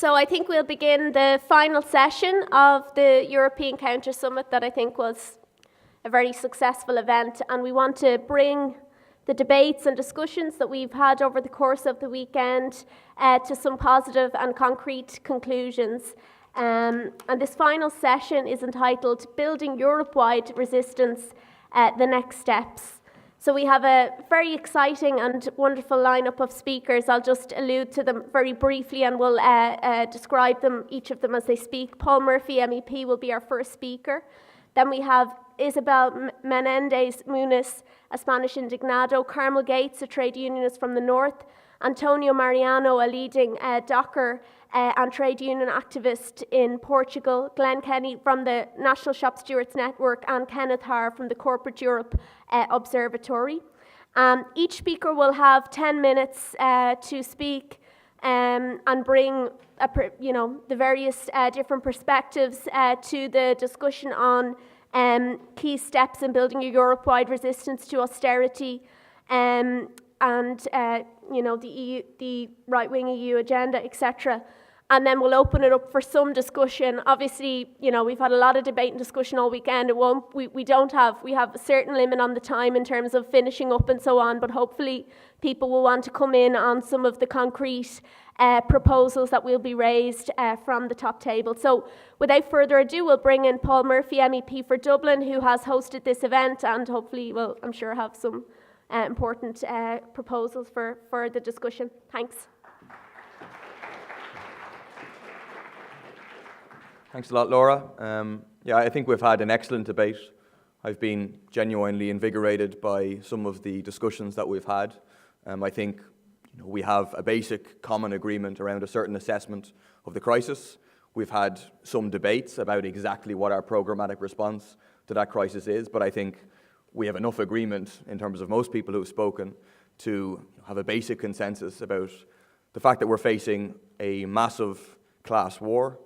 So I think we'll begin the final session of the European Counter Summit that I think was a very successful event, and we want to bring the debates and discussions that we've had over the course of the weekend to some positive and concrete conclusions. And this final session is entitled Building Europe-Wide Resistance, the Next Steps. So we have a very exciting and wonderful lineup of speakers. I'll just allude to them very briefly and we'll describe them, each of them as they speak. Paul Murphy, MEP, will be our first speaker. Then we have Isabel Menendez Muniz, a Spanish indignado, Carmel Gates, a trade unionist from the north, Antonio Mariano, a leading Docker and trade union activist in Portugal, Glenn Kenny from the National Shop Stewards Network, and Kenneth Harr from the Corporate Europe Observatory. Each speaker will have 10 minutes to speak and bring the various different perspectives to the discussion on key steps in building a Europe-wide resistance to austerity and the right-wing EU agenda, etc. And then we'll open it up for some discussion. Obviously, we've had a lot of debate and discussion all weekend. We have a certain limit on the time in terms of finishing up and so on, but hopefully people will want to come in on some of the concrete proposals that will be raised from the top table. So without further ado, we'll bring in Paul Murphy, MEP for Dublin, who has hosted this event and hopefully will, I'm sure, have some important proposals for the discussion. Thanks. Thanks a lot, Laura. I think we've had an excellent debate. I've been genuinely invigorated by some of the discussions that we've had. I think we have a basic common agreement around a certain assessment of the crisis. We've had some debates about exactly what our programmatic response to that crisis is, but I think we have enough agreement in terms of most people who have spoken to have a basic consensus about the fact that we're facing a massive class war,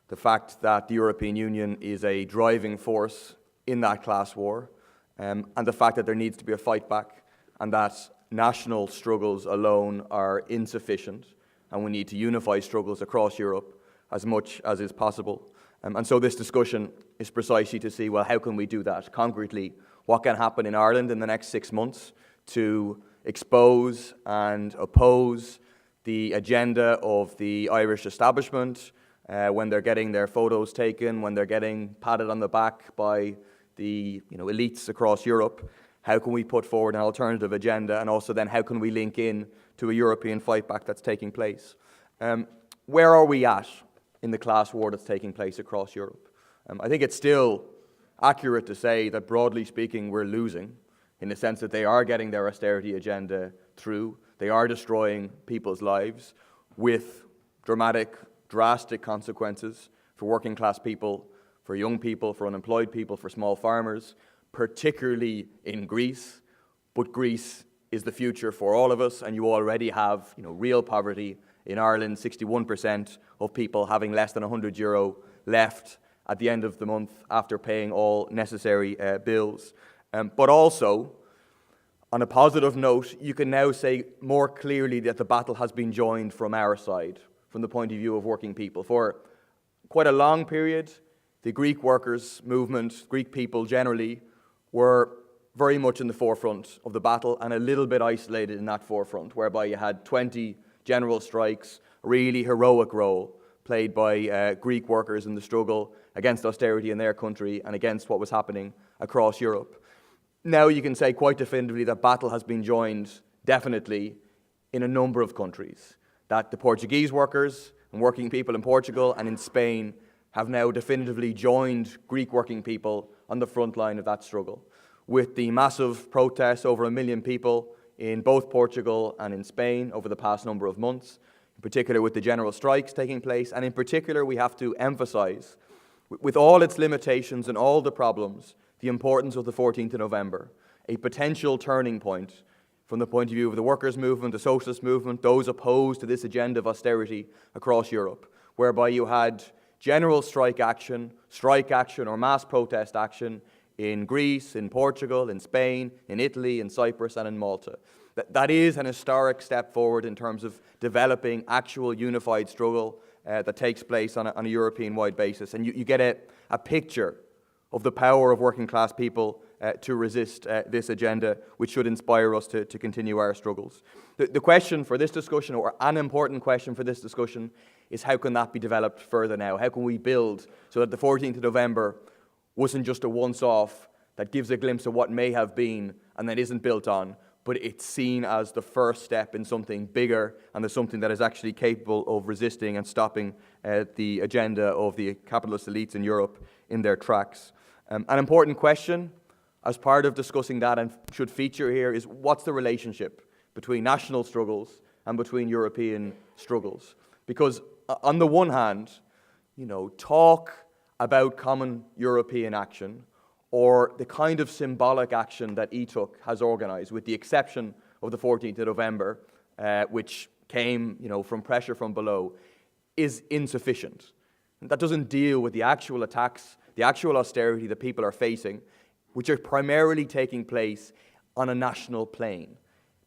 the fact that the European Union is a driving force in that class war, and the fact that there needs to be a fight back, and that national struggles alone are insufficient, and we need to unify struggles across Europe as much as is possible. And so this discussion is precisely to see, well, how can we do that concretely? What can happen in Ireland in the next 6 months to expose and oppose the agenda of the Irish establishment, when they're getting their photos taken, when they're getting patted on the back by the elites across Europe? How can we put forward an alternative agenda, and also then how can we link in to a European fight back that's taking place? Where are we at in the class war that's taking place across Europe? I think it's still accurate to say that, broadly speaking, we're losing, in the sense that they are getting their austerity agenda through. They are destroying people's lives with drastic consequences for working class people, for young people, for unemployed people, for small farmers, particularly in Greece. But Greece is the future for all of us, and you already have real poverty in Ireland, 61% of people having less than €100 left at the end of the month after paying all necessary bills. But also, on a positive note, you can now say more clearly that the battle has been joined from our side, from the point of view of working people. For quite a long period, the Greek workers' movement, Greek people generally, were very much in the forefront of the battle and a little bit isolated in that forefront, whereby you had 20 general strikes, a really heroic role played by Greek workers in the struggle against austerity in their country and against what was happening across Europe. Now you can say quite definitively that battle has been joined definitely in a number of countries, that the Portuguese workers and working people in Portugal and in Spain have now definitively joined Greek working people on the front line of that struggle. With the massive protests, over 1 million people in both Portugal and in Spain over the past number of months, in particular with the general strikes taking place, and in particular we have to emphasize, with all its limitations and all the problems, the importance of the 14th of November, a potential turning point from the point of view of the workers' movement, the socialist movement, those opposed to this agenda of austerity across Europe, whereby you had general strike action or mass protest action in Greece, in Portugal, in Spain, in Italy, in Cyprus, and in Malta. That is an historic step forward in terms of developing actual unified struggle that takes place on a European-wide basis. And you get a picture of the power of working class people to resist this agenda, which should inspire us to continue our struggles. The question for this discussion, or an important question for this discussion, is how can that be developed further now? How can we build so that the 14th of November wasn't just a once-off that gives a glimpse of what may have been and then isn't built on, but it's seen as the first step in something bigger and as something that is actually capable of resisting and stopping the agenda of the capitalist elites in Europe in their tracks. An important question as part of discussing that and should feature here is what's the relationship between national struggles and between European struggles? Because on the one hand, talk about common European action or the kind of symbolic action that ETUC has organised, with the exception of the 14th of November, which came from pressure from below, is insufficient. That doesn't deal with the actual attacks, the actual austerity that people are facing, which are primarily taking place on a national plane.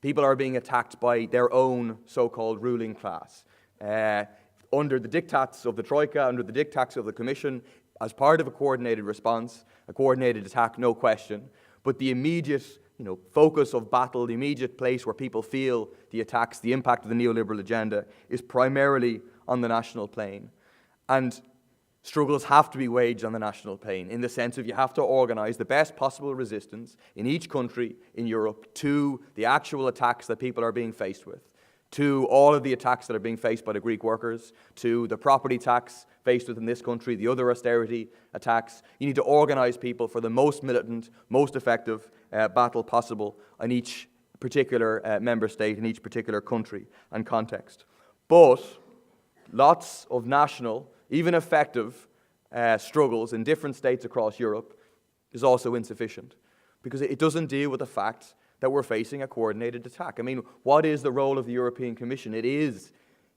People are being attacked by their own so-called ruling class. Under the diktats of the Troika, under the diktats of the Commission, as part of a coordinated response, a coordinated attack, no question, but the immediate focus of battle, the immediate place where people feel the attacks, the impact of the neoliberal agenda, is primarily on the national plane. And struggles have to be waged on the national plane in the sense of you have to organise the best possible resistance in each country in Europe to the actual attacks that people are being faced with, to all of the attacks that are being faced by the Greek workers, to the property tax faced with in this country, the other austerity attacks. You need to organise people for the most militant, most effective battle possible in each particular member state, in each particular country and context. But lots of national, even effective struggles in different states across Europe is also insufficient because it doesn't deal with the fact that we're facing a coordinated attack. I mean, what is the role of the European Commission? It is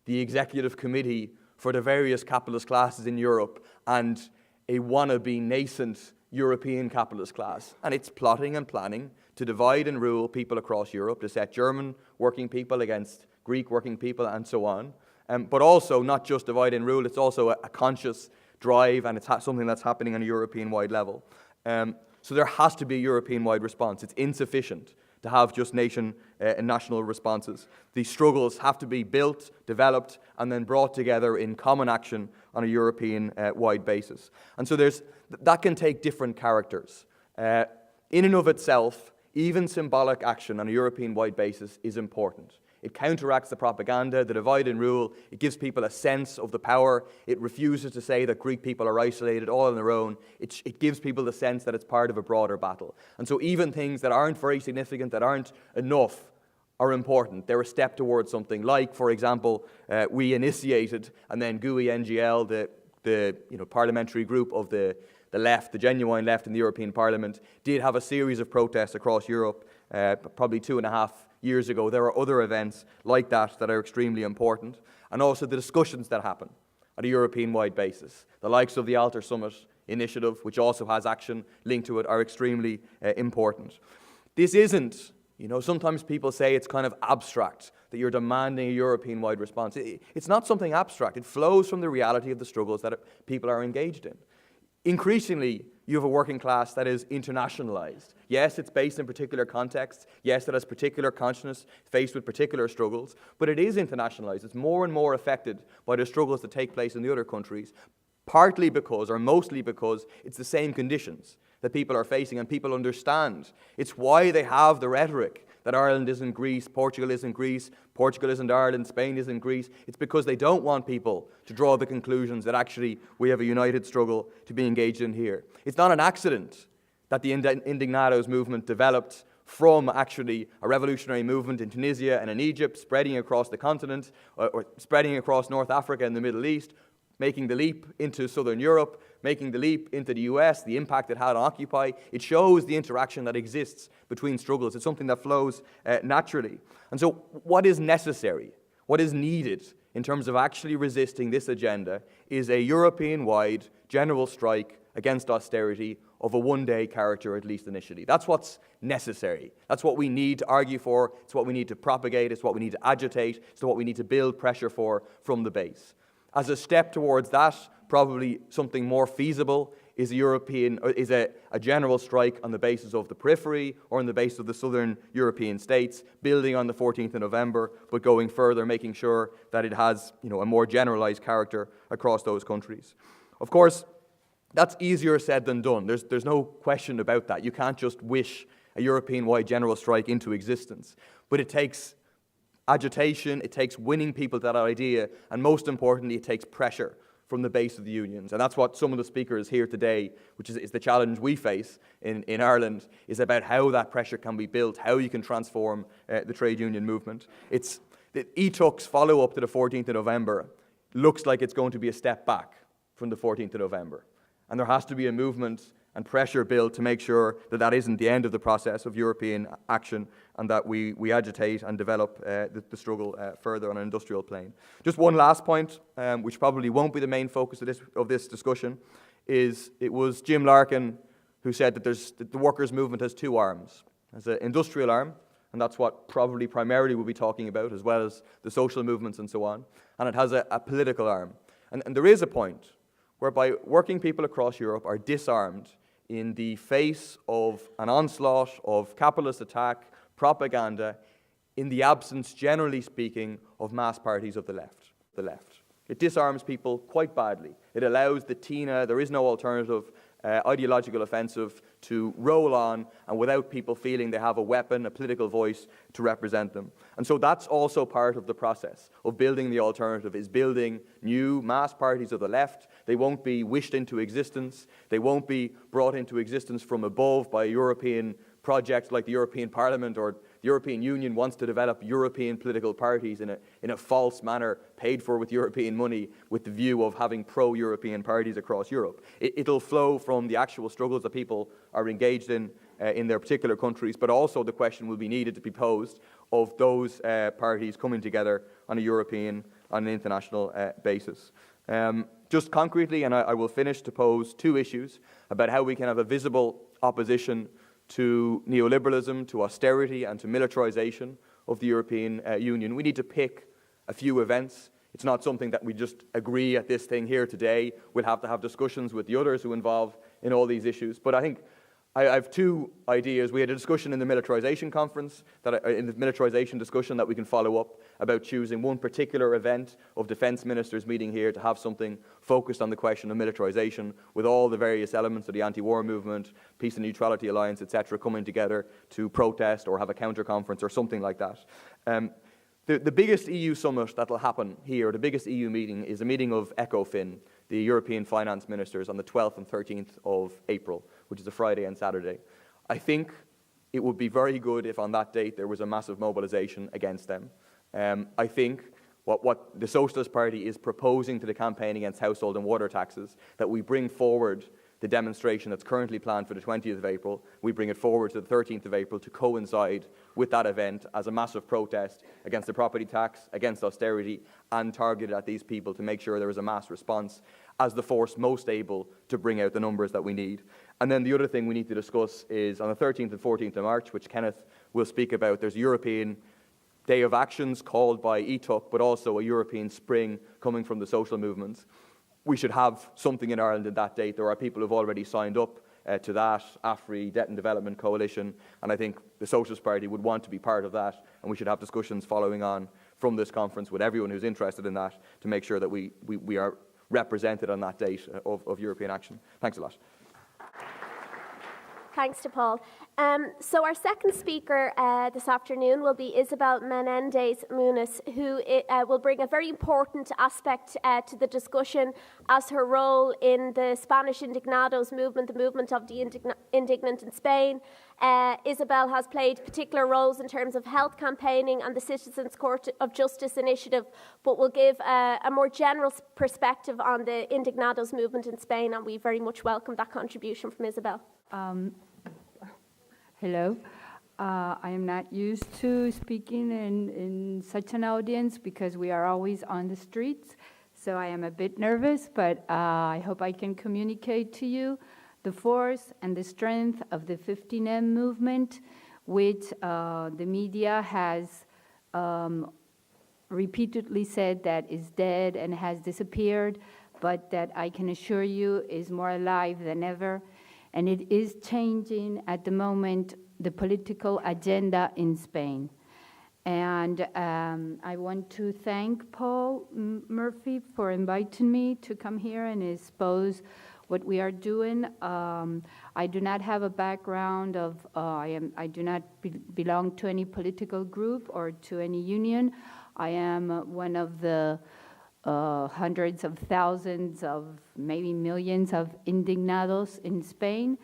the executive committee for the various capitalist classes in Europe and a wannabe nascent European capitalist class. And it's plotting and planning to divide and rule people across Europe, to set German working people against Greek working people and so on. But also not just divide and rule, it's also a conscious drive, and it's something that's happening on a European-wide level. So there has to be a European-wide response. It's insufficient to have just nation and national responses. These struggles have to be built, developed, and then brought together in common action on a European-wide basis. And so that can take different characters. In and of itself, even symbolic action on a European-wide basis is important. It counteracts the propaganda, the divide and rule. It gives people a sense of the power. It refuses to say that Greek people are isolated all on their own. It gives people the sense that it's part of a broader battle. And so even things that aren't very significant, that aren't enough, are important. They're a step towards something like, for example, we initiated, and then GUI NGL, the parliamentary group of the left, the genuine left in the European Parliament, did have a series of protests across Europe, probably 2.5 years ago. There are other events like that that are extremely important, and also the discussions that happen on a European-wide basis. The likes of the Alter Summit initiative, which also has action linked to it, are extremely important. This isn't, sometimes people say it's kind of abstract, that you're demanding a European-wide response. It's not something abstract. It flows from the reality of the struggles that people are engaged in. Increasingly, you have a working class that is internationalized. Yes, it's based in particular contexts. Yes, it has particular consciousness faced with particular struggles, but it is internationalized. It's more and more affected by the struggles that take place in the other countries, partly because, or mostly because, it's the same conditions that people are facing and people understand. It's why they have the rhetoric that Ireland isn't Greece, Portugal isn't Greece, Portugal isn't Ireland, Spain isn't Greece. It's because they don't want people to draw the conclusions that actually we have a united struggle to be engaged in here. It's not an accident that the Indignados movement developed from actually a revolutionary movement in Tunisia and in Egypt, spreading across the continent, or spreading across North Africa and the Middle East, making the leap into Southern Europe, making the leap into the US, the impact it had on Occupy. It shows the interaction that exists between struggles. It's something that flows naturally. And so what is necessary, what is needed in terms of actually resisting this agenda is a European-wide general strike against austerity of a one-day character, at least initially. That's what's necessary. That's what we need to argue for. It's what we need to propagate. It's what we need to agitate. It's what we need to build pressure for from the base. As a step towards that, probably something more feasible is a general strike on the basis of the periphery or on the basis of the southern European states, building on the 14th of November, but going further, making sure that it has a more generalized character across those countries. Of course, that's easier said than done. There's no question about that. You can't just wish a European-wide general strike into existence. But it takes agitation, it takes winning people to that idea, and most importantly, it takes pressure from the base of the unions. And that's what some of the speakers here today, which is the challenge we face in Ireland, is about how that pressure can be built, how you can transform the trade union movement. It's the ETUC's follow-up to the 14th of November looks like it's going to be a step back from the 14th of November. And there has to be a movement and pressure built to make sure that that isn't the end of the process of European action, and that we agitate and develop the struggle further on an industrial plane. Just one last point, which probably won't be the main focus of this discussion, is it was Jim Larkin who said that the workers' movement has two arms. There's an industrial arm, and that's what probably primarily we'll be talking about, as well as the social movements and so on, and it has a political arm. And there is a point whereby working people across Europe are disarmed in the face of an onslaught of capitalist attack, propaganda, in the absence, generally speaking, of mass parties of the left. It disarms people quite badly. It allows the TINA, there is no alternative, ideological offensive to roll on, and without people feeling they have a weapon, a political voice to represent them. And so that's also part of the process of building the alternative, is building new mass parties of the left. They won't be wished into existence. They won't be brought into existence from above by European projects like the European Parliament, or the European Union wants to develop European political parties in a false manner, paid for with European money, with the view of having pro-European parties across Europe. It'll flow from the actual struggles that people are engaged in their particular countries, but also the question will be needed to be posed of those parties coming together on a European, on an international basis. Just concretely, and I will finish, to pose two issues about how we can have a visible opposition to neoliberalism, to austerity, and to militarization of the European Union. We need to pick a few events. It's not something that we just agree at this thing here today. We'll have to have discussions with the others who are involved in all these issues. But I think I have two ideas. We had a discussion in the militarization conference, in the militarization discussion, that we can follow up, about choosing one particular event of defense ministers meeting here to have something focused on the question of militarization, with all the various elements of the anti-war movement, Peace and Neutrality Alliance, etc., coming together to protest or have a counter-conference or something like that. The biggest EU summit that will happen here, the biggest EU meeting, is a meeting of ECOFIN, the European finance ministers, on the 12th and 13th of April, which is a Friday and Saturday. I think it would be very good if on that date there was a massive mobilization against them. I think what the Socialist Party is proposing to the campaign against household and water taxes, that we bring forward the demonstration that's currently planned for the 20th of April, we bring it forward to the 13th of April to coincide with that event as a massive protest against the property tax, against austerity, and targeted at these people to make sure there is a mass response as the force most able to bring out the numbers that we need. And then the other thing we need to discuss is on the 13th and 14th of March, which Kenneth will speak about, there's a European Day of Actions called by ETUC, but also a European Spring coming from the social movements. We should have something in Ireland on that date. There are people who have already signed up to that, AFRI, Debt and Development Coalition, and I think the Socialist Party would want to be part of that, and we should have discussions following on from this conference with everyone who's interested in that to make sure that we are represented on that date of European action. Thanks a lot. Thanks to Paul. So our second speaker this afternoon will be Isabel Menendez Muniz, who will bring a very important aspect to the discussion as her role in the Spanish Indignados movement, the movement of the indignant in Spain. Isabel has played particular roles in terms of health campaigning and the Citizens Court of Justice initiative, but will give a more general perspective on the Indignados movement in Spain, and we very much welcome that contribution from Isabel. Hello. I am not used to speaking in such an audience because we are always on the streets, so I am a bit nervous, but I hope I can communicate to you the force and the strength of the 15M movement, which the media has repeatedly said that is dead and has disappeared, but that I can assure you is more alive than ever. And it is changing at the moment the political agenda in Spain. And I want to thank Paul Murphy for inviting me to come here and expose what we are doing. I do not have a background of, I do not belong to any political group or to any union. I am one of the hundreds of thousands of, maybe millions of indignados in Spain.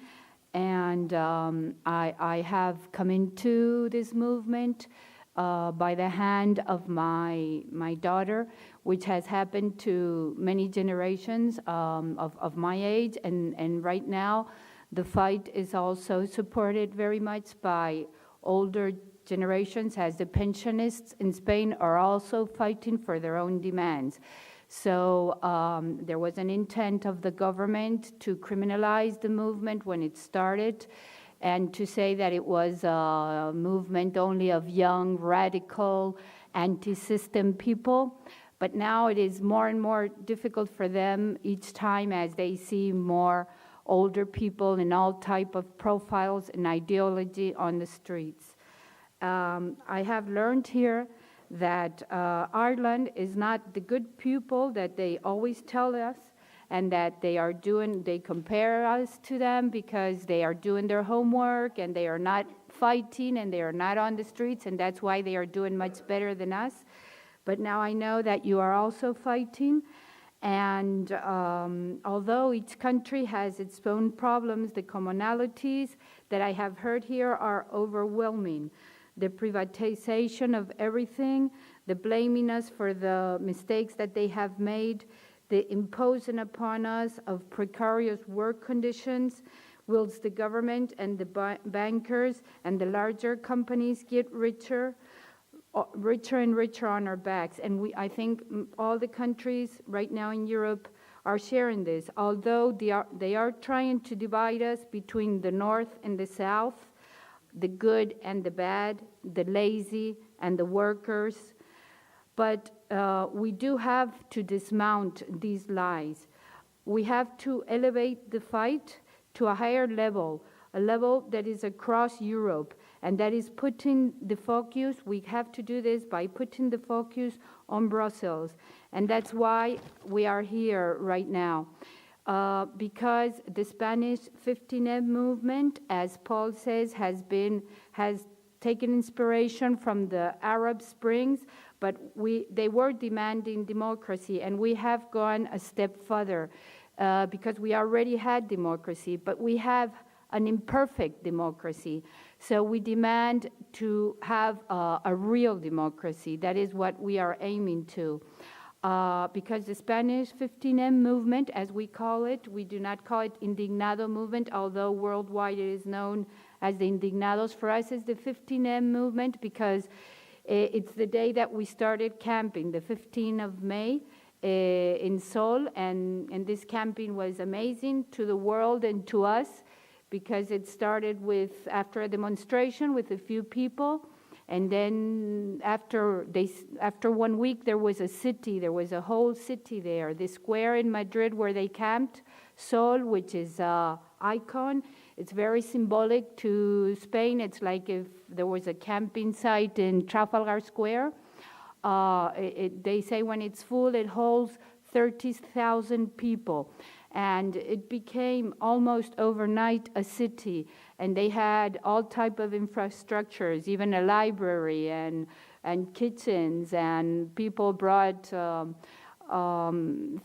And I have come into this movement by the hand of my daughter, which has happened to many generations of my age. And right now, the fight is also supported very much by older generations, as the pensionists in Spain are also fighting for their own demands. So there was an intent of the government to criminalize the movement when it started, and to say that it was a movement only of young, radical, anti-system people. But now it is more and more difficult for them each time as they see more older people in all type of profiles and ideology on the streets. I have learned here that Ireland is not the good pupil that they always tell us, and that they compare us to them because they are doing their homework and they are not fighting and they are not on the streets, and that's why they are doing much better than us. But now I know that you are also fighting, and although each country has its own problems, the commonalities that I have heard here are overwhelming. The privatization of everything, the blaming us for the mistakes that they have made, the imposing upon us of precarious work conditions, whilst the government and the bankers and the larger companies get richer and richer on our backs. And I think all the countries right now in Europe are sharing this. Although they are trying to divide us between the north and the south, the good and the bad, the lazy and the workers. But we do have to dismount these lies. We have to elevate the fight to a higher level, a level that is across Europe, and that is putting the focus, we have to do this by putting the focus on Brussels. And that's why we are here right now. Because the Spanish 15M movement, as Paul says, has taken inspiration from the Arab Springs, but they were demanding democracy, and we have gone a step further because we already had democracy, but we have an imperfect democracy. So we demand to have a real democracy. That is what we are aiming to. Because the Spanish 15M movement, as we call it, we do not call it Indignado movement, although worldwide it is known as the Indignados. For us, it's the 15M movement because it's the day that we started camping, the 15th of May in Sol, and this camping was amazing to the world and to us because it started after a demonstration with a few people. And then after 1 week, there was a whole city there. The square in Madrid where they camped, Sol, which is an icon. It's very symbolic to Spain. It's like if there was a camping site in Trafalgar Square. They say when it's full, it holds 30,000 people. And it became almost overnight a city. And they had all type of infrastructures, even a library and kitchens, and people brought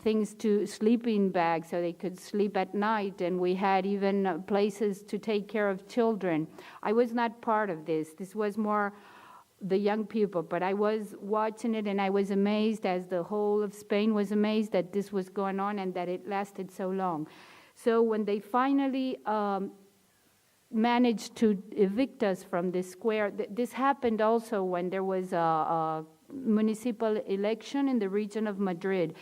things to sleeping bags so they could sleep at night, and we had even places to take care of children. I was not part of this. This was more the young people, but I was watching it and I was amazed, as the whole of Spain was amazed that this was going on and that it lasted so long. So when they finally managed to evict us from the square, this happened also when there was a municipal election in the region of Madrid.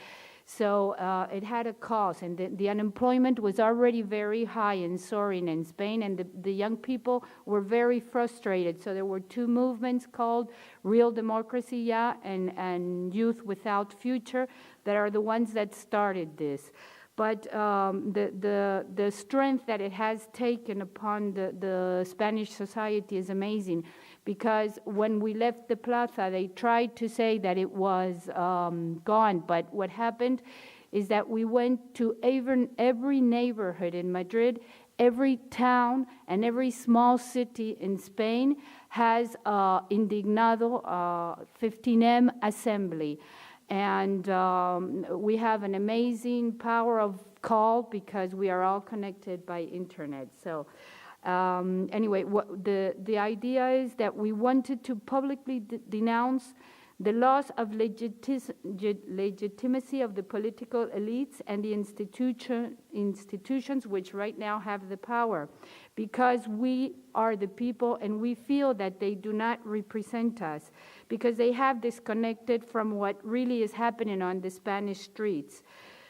So it had a cost, and the unemployment was already very high and soaring in Spain, and the young people were very frustrated. So there were two movements called Real Democracy, and Youth Without Future, that are the ones that started this. But the strength that it has taken upon the Spanish society is amazing, because when we left the plaza, they tried to say that it was gone, but what happened is that we went to every neighborhood in Madrid, every town, and every small city in Spain has Indignado 15M assembly. And we have an amazing power of call because we are all connected by internet. So anyway, the idea is that we wanted to publicly denounce the loss of legitimacy of the political elites and the institutions which right now have the power, because we are the people and we feel that they do not represent us, because they have disconnected from what really is happening on the Spanish streets.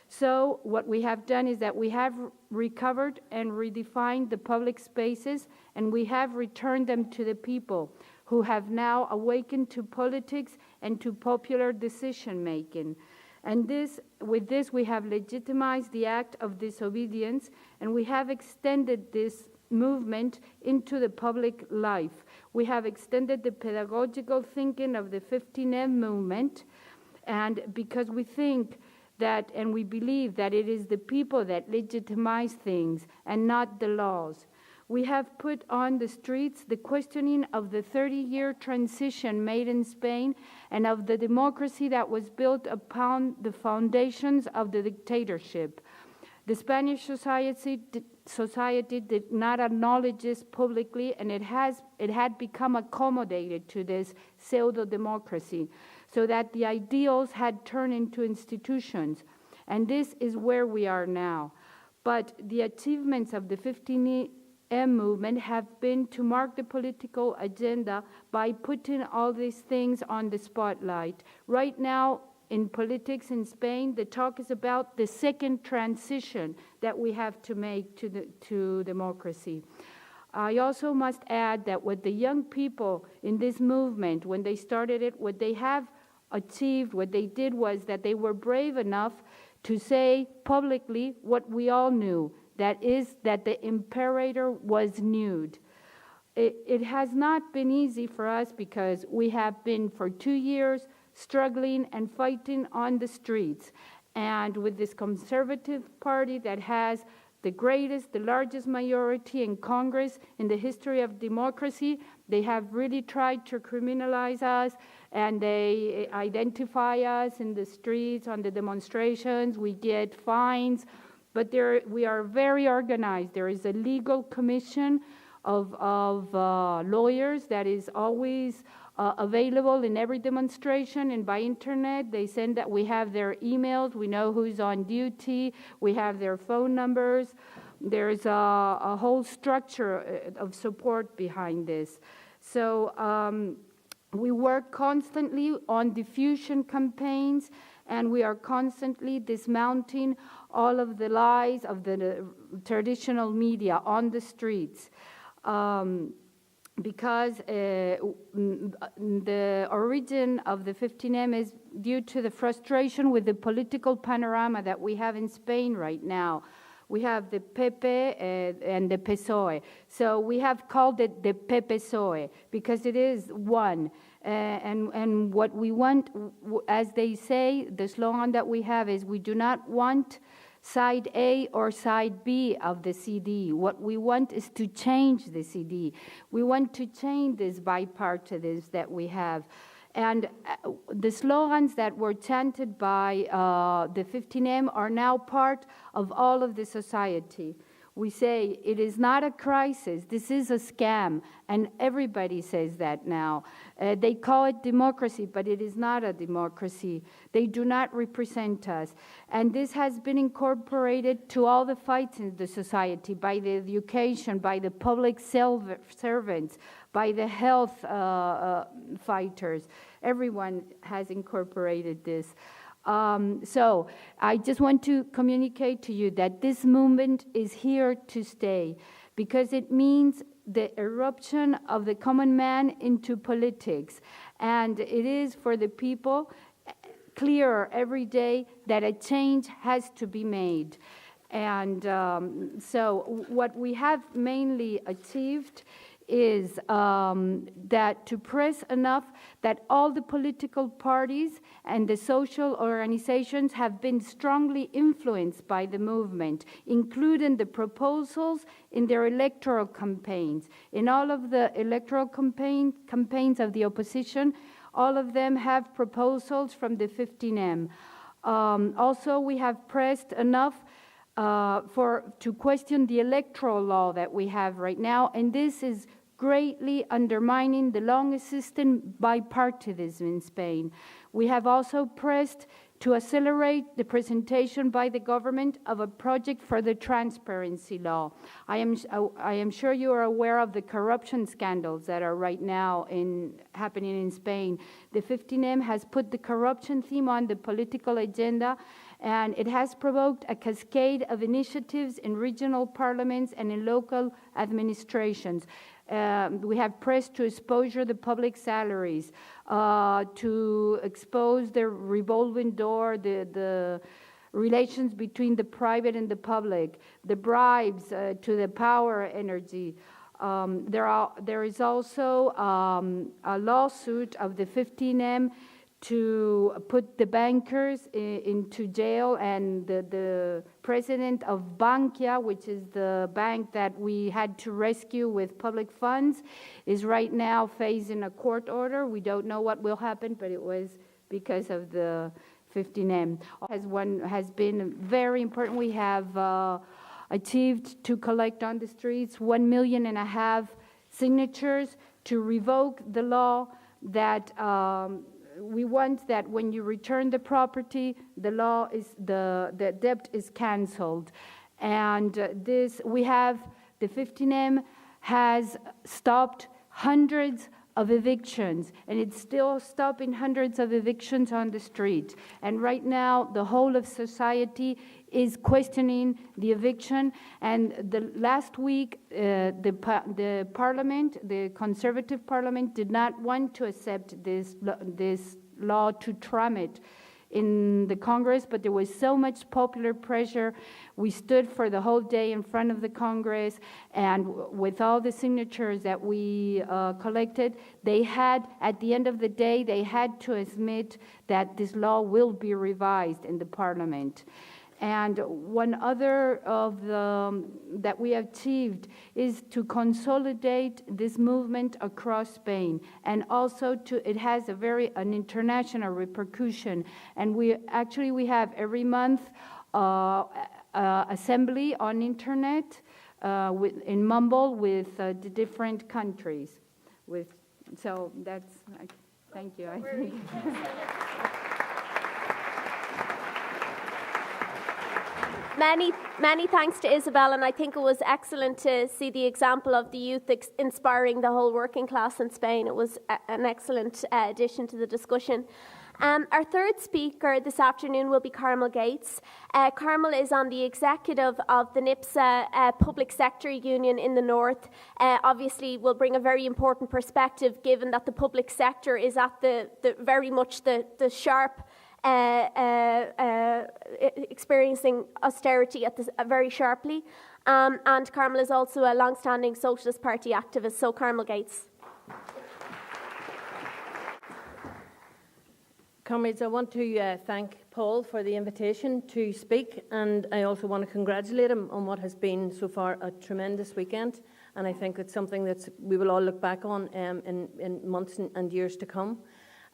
So what we have done is that we have recovered and redefined the public spaces, and we have returned them to the people, who have now awakened to politics and to popular decision-making. And with this, we have legitimized the act of disobedience, and we have extended this movement into the public life. We have extended the pedagogical thinking of the 15M movement, and because we think that, and we believe that it is the people that legitimize things and not the laws. We have put on the streets the questioning of the 30-year transition made in Spain and of the democracy that was built upon the foundations of the dictatorship. The Spanish society did not acknowledge this publicly, and it had become accommodated to this pseudo-democracy, so that the ideals had turned into institutions. And this is where we are now. But the achievements of the 15M movement have been to mark the political agenda by putting all these things on the spotlight. Right now, in politics in Spain, the talk is about the second transition that we have to make to democracy. I also must add that what the young people in this movement, when they started it, what they have achieved, what they did was that they were brave enough to say publicly what we all knew, that is that the imperator was nude. It has not been easy for us, because we have been for 2 years struggling and fighting on the streets. And with this conservative party that has the largest majority in Congress in the history of democracy, they have really tried to criminalize us, and they identify us in the streets, on the demonstrations. We get fines, but we are very organized. There is a legal commission of lawyers that is always available in every demonstration, and by internet. They send that. We have their emails. We know who's on duty. We have their phone numbers. There's a whole structure of support behind this. So we work constantly on diffusion campaigns, and we are constantly dismounting all of the lies of the traditional media on the streets. Because the origin of the 15M is due to the frustration with the political panorama that we have in Spain right now. We have the PP and the PSOE. So we have called it the PPSOE because it is one. And what we want, as they say, the slogan that we have is, we do not want side A or side B of the CD. What we want is to change the CD. We want to change this bipartisanship that we have. And the slogans that were chanted by the 15M are now part of all of the society. We say, it is not a crisis, this is a scam, and everybody says that now. They call it democracy, but it is not a democracy. They do not represent us. And this has been incorporated to all the fights in the society, by the education, by the public servants, by the health fighters. Everyone has incorporated this. So I just want to communicate to you that this movement is here to stay, because it means the eruption of the common man into politics. And it is for the people clearer every day that a change has to be made. And so what we have mainly achieved is that to press enough that all the political parties and the social organizations have been strongly influenced by the movement, including the proposals in their electoral campaigns. In all of the electoral campaigns of the opposition, all of them have proposals from the 15M. Also, we have pressed enough to question the electoral law that we have right now, and this is greatly undermining the long-existing bipartisanism in Spain. We have also pressed to accelerate the presentation by the government of a project for the transparency law. I am sure you are aware of the corruption scandals that are right now happening in Spain. The 15M has put the corruption theme on the political agenda, and it has provoked a cascade of initiatives in regional parliaments and in local administrations. We have pressed to exposure the public salaries, to expose the revolving door, the relations between the private and the public, the bribes to the power energy. There is also a lawsuit of the 15M to put the bankers into jail, and the president of Bankia, which is the bank that we had to rescue with public funds, is right now facing a court order. We don't know what will happen, but it was because of the 15M. Has been very important. We have achieved to collect on the streets 1.5 million signatures to revoke the law that we want that when you return the property, the debt is canceled. And the 15M has stopped hundreds of evictions, and it's still stopping hundreds of evictions on the street. And right now, the whole of society is questioning the eviction. And the last week, the parliament, the conservative parliament, did not want to accept this law to tram it in the Congress, but there was so much popular pressure. We stood for the whole day in front of the Congress, and with all the signatures that we collected, at the end of the day, they had to admit that this law will be revised in the parliament. And one other that we achieved is to consolidate this movement across Spain, and also it has an international repercussion. And we have every month assembly on internet in Mumble with the different countries. So that's, thank you. I think. Many thanks to Isabel, and I think it was excellent to see the example of the youth inspiring the whole working class in Spain. It was an excellent addition to the discussion. Our third speaker this afternoon will be Carmel Gates. Carmel is on the executive of the NIPSA Public Sector Union in the North. Obviously will bring a very important perspective, given that the public sector is at the very much the sharp experiencing austerity very sharply. And Carmel is also a long-standing Socialist Party activist. So Carmel Gates. Comrades, I want to thank Paul for the invitation to speak, and I also want to congratulate him on what has been so far a tremendous weekend, and I think it's something that we will all look back on in months and years to come.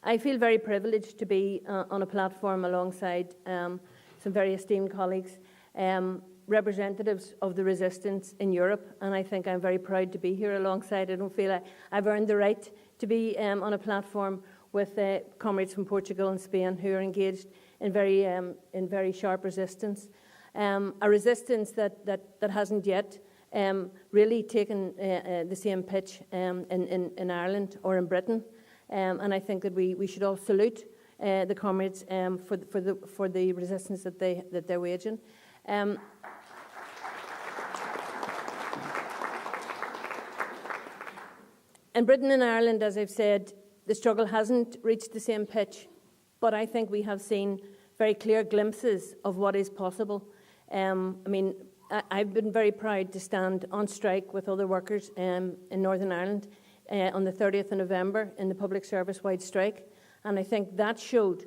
I feel very privileged to be on a platform alongside some very esteemed colleagues, representatives of the resistance in Europe, and I think I'm very proud to be here alongside. I don't feel I've earned the right to be on a platform with comrades from Portugal and Spain who are engaged in very sharp resistance, a resistance that hasn't yet really taken the same pitch in Ireland or in Britain. And I think that we should all salute the comrades for the resistance that they're waging. In Britain and Ireland, as I've said, the struggle hasn't reached the same pitch, but I think we have seen very clear glimpses of what is possible. I've been very proud to stand on strike with other workers in Northern Ireland on the 30th of November in the public service-wide strike, and I think that showed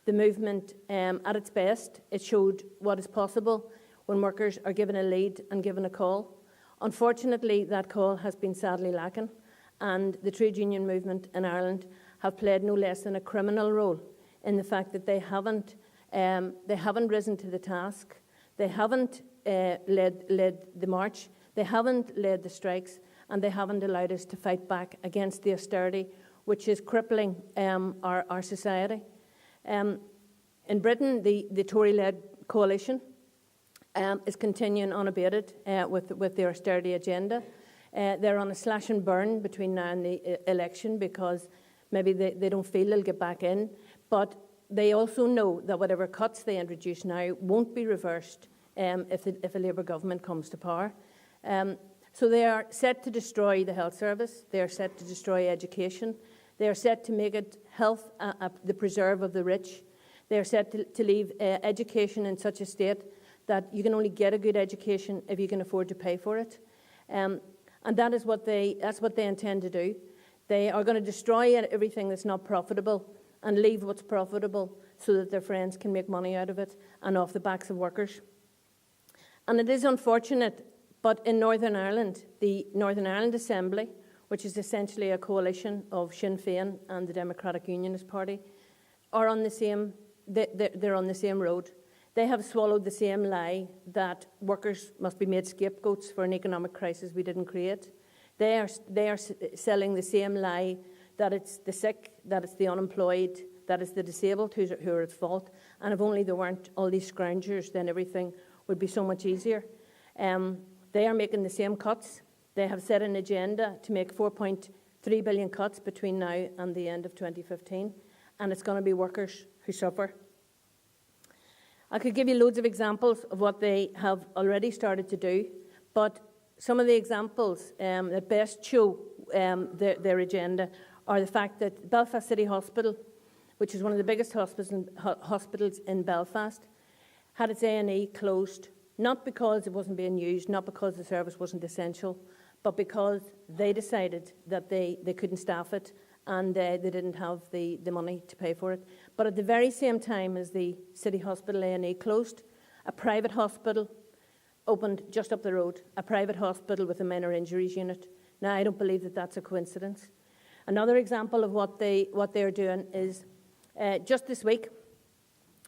the movement at its best. It showed what is possible when workers are given a lead and given a call. Unfortunately, that call has been sadly lacking, and the trade union movement in Ireland have played no less than a criminal role in the fact that they haven't risen to the task, they haven't led the march, they haven't led the strikes, and they haven't allowed us to fight back against the austerity which is crippling our society. In Britain, the Tory-led coalition is continuing unabated with their austerity agenda. They're on a slash and burn between now and the election because maybe they don't feel they'll get back in, but they also know that whatever cuts they introduce now won't be reversed if a Labour government comes to power. So they are set to destroy the health service, they are set to destroy education, they are set to make it health the preserve of the rich, they are set to leave education in such a state that you can only get a good education if you can afford to pay for it. And that's what they intend to do. They are going to destroy everything that's not profitable and leave what's profitable so that their friends can make money out of it and off the backs of workers. And it is unfortunate, but in Northern Ireland, the Northern Ireland Assembly, which is essentially a coalition of Sinn Féin and the Democratic Unionist Party, are on the same, they're on the same road. They have swallowed the same lie that workers must be made scapegoats for an economic crisis we didn't create. They are selling the same lie that it's the sick, that it's the unemployed, that it's the disabled who are at fault. And if only there weren't all these scroungers, then everything would be so much easier. They are making the same cuts. They have set an agenda to make 4.3 billion cuts between now and the end of 2015. And it's going to be workers who suffer. I could give you loads of examples of what they have already started to do, but some of the examples that best show their agenda are the fact that Belfast City Hospital, which is one of the biggest hospitals in Belfast, had its A&E closed, not because it wasn't being used, not because the service wasn't essential, but because they decided that they couldn't staff it and they didn't have the money to pay for it. But at the very same time as the City Hospital A&E closed, a private hospital opened just up the road, a private hospital with a minor injuries unit. Now, I don't believe that that's a coincidence. Another example of what they're doing is just this week,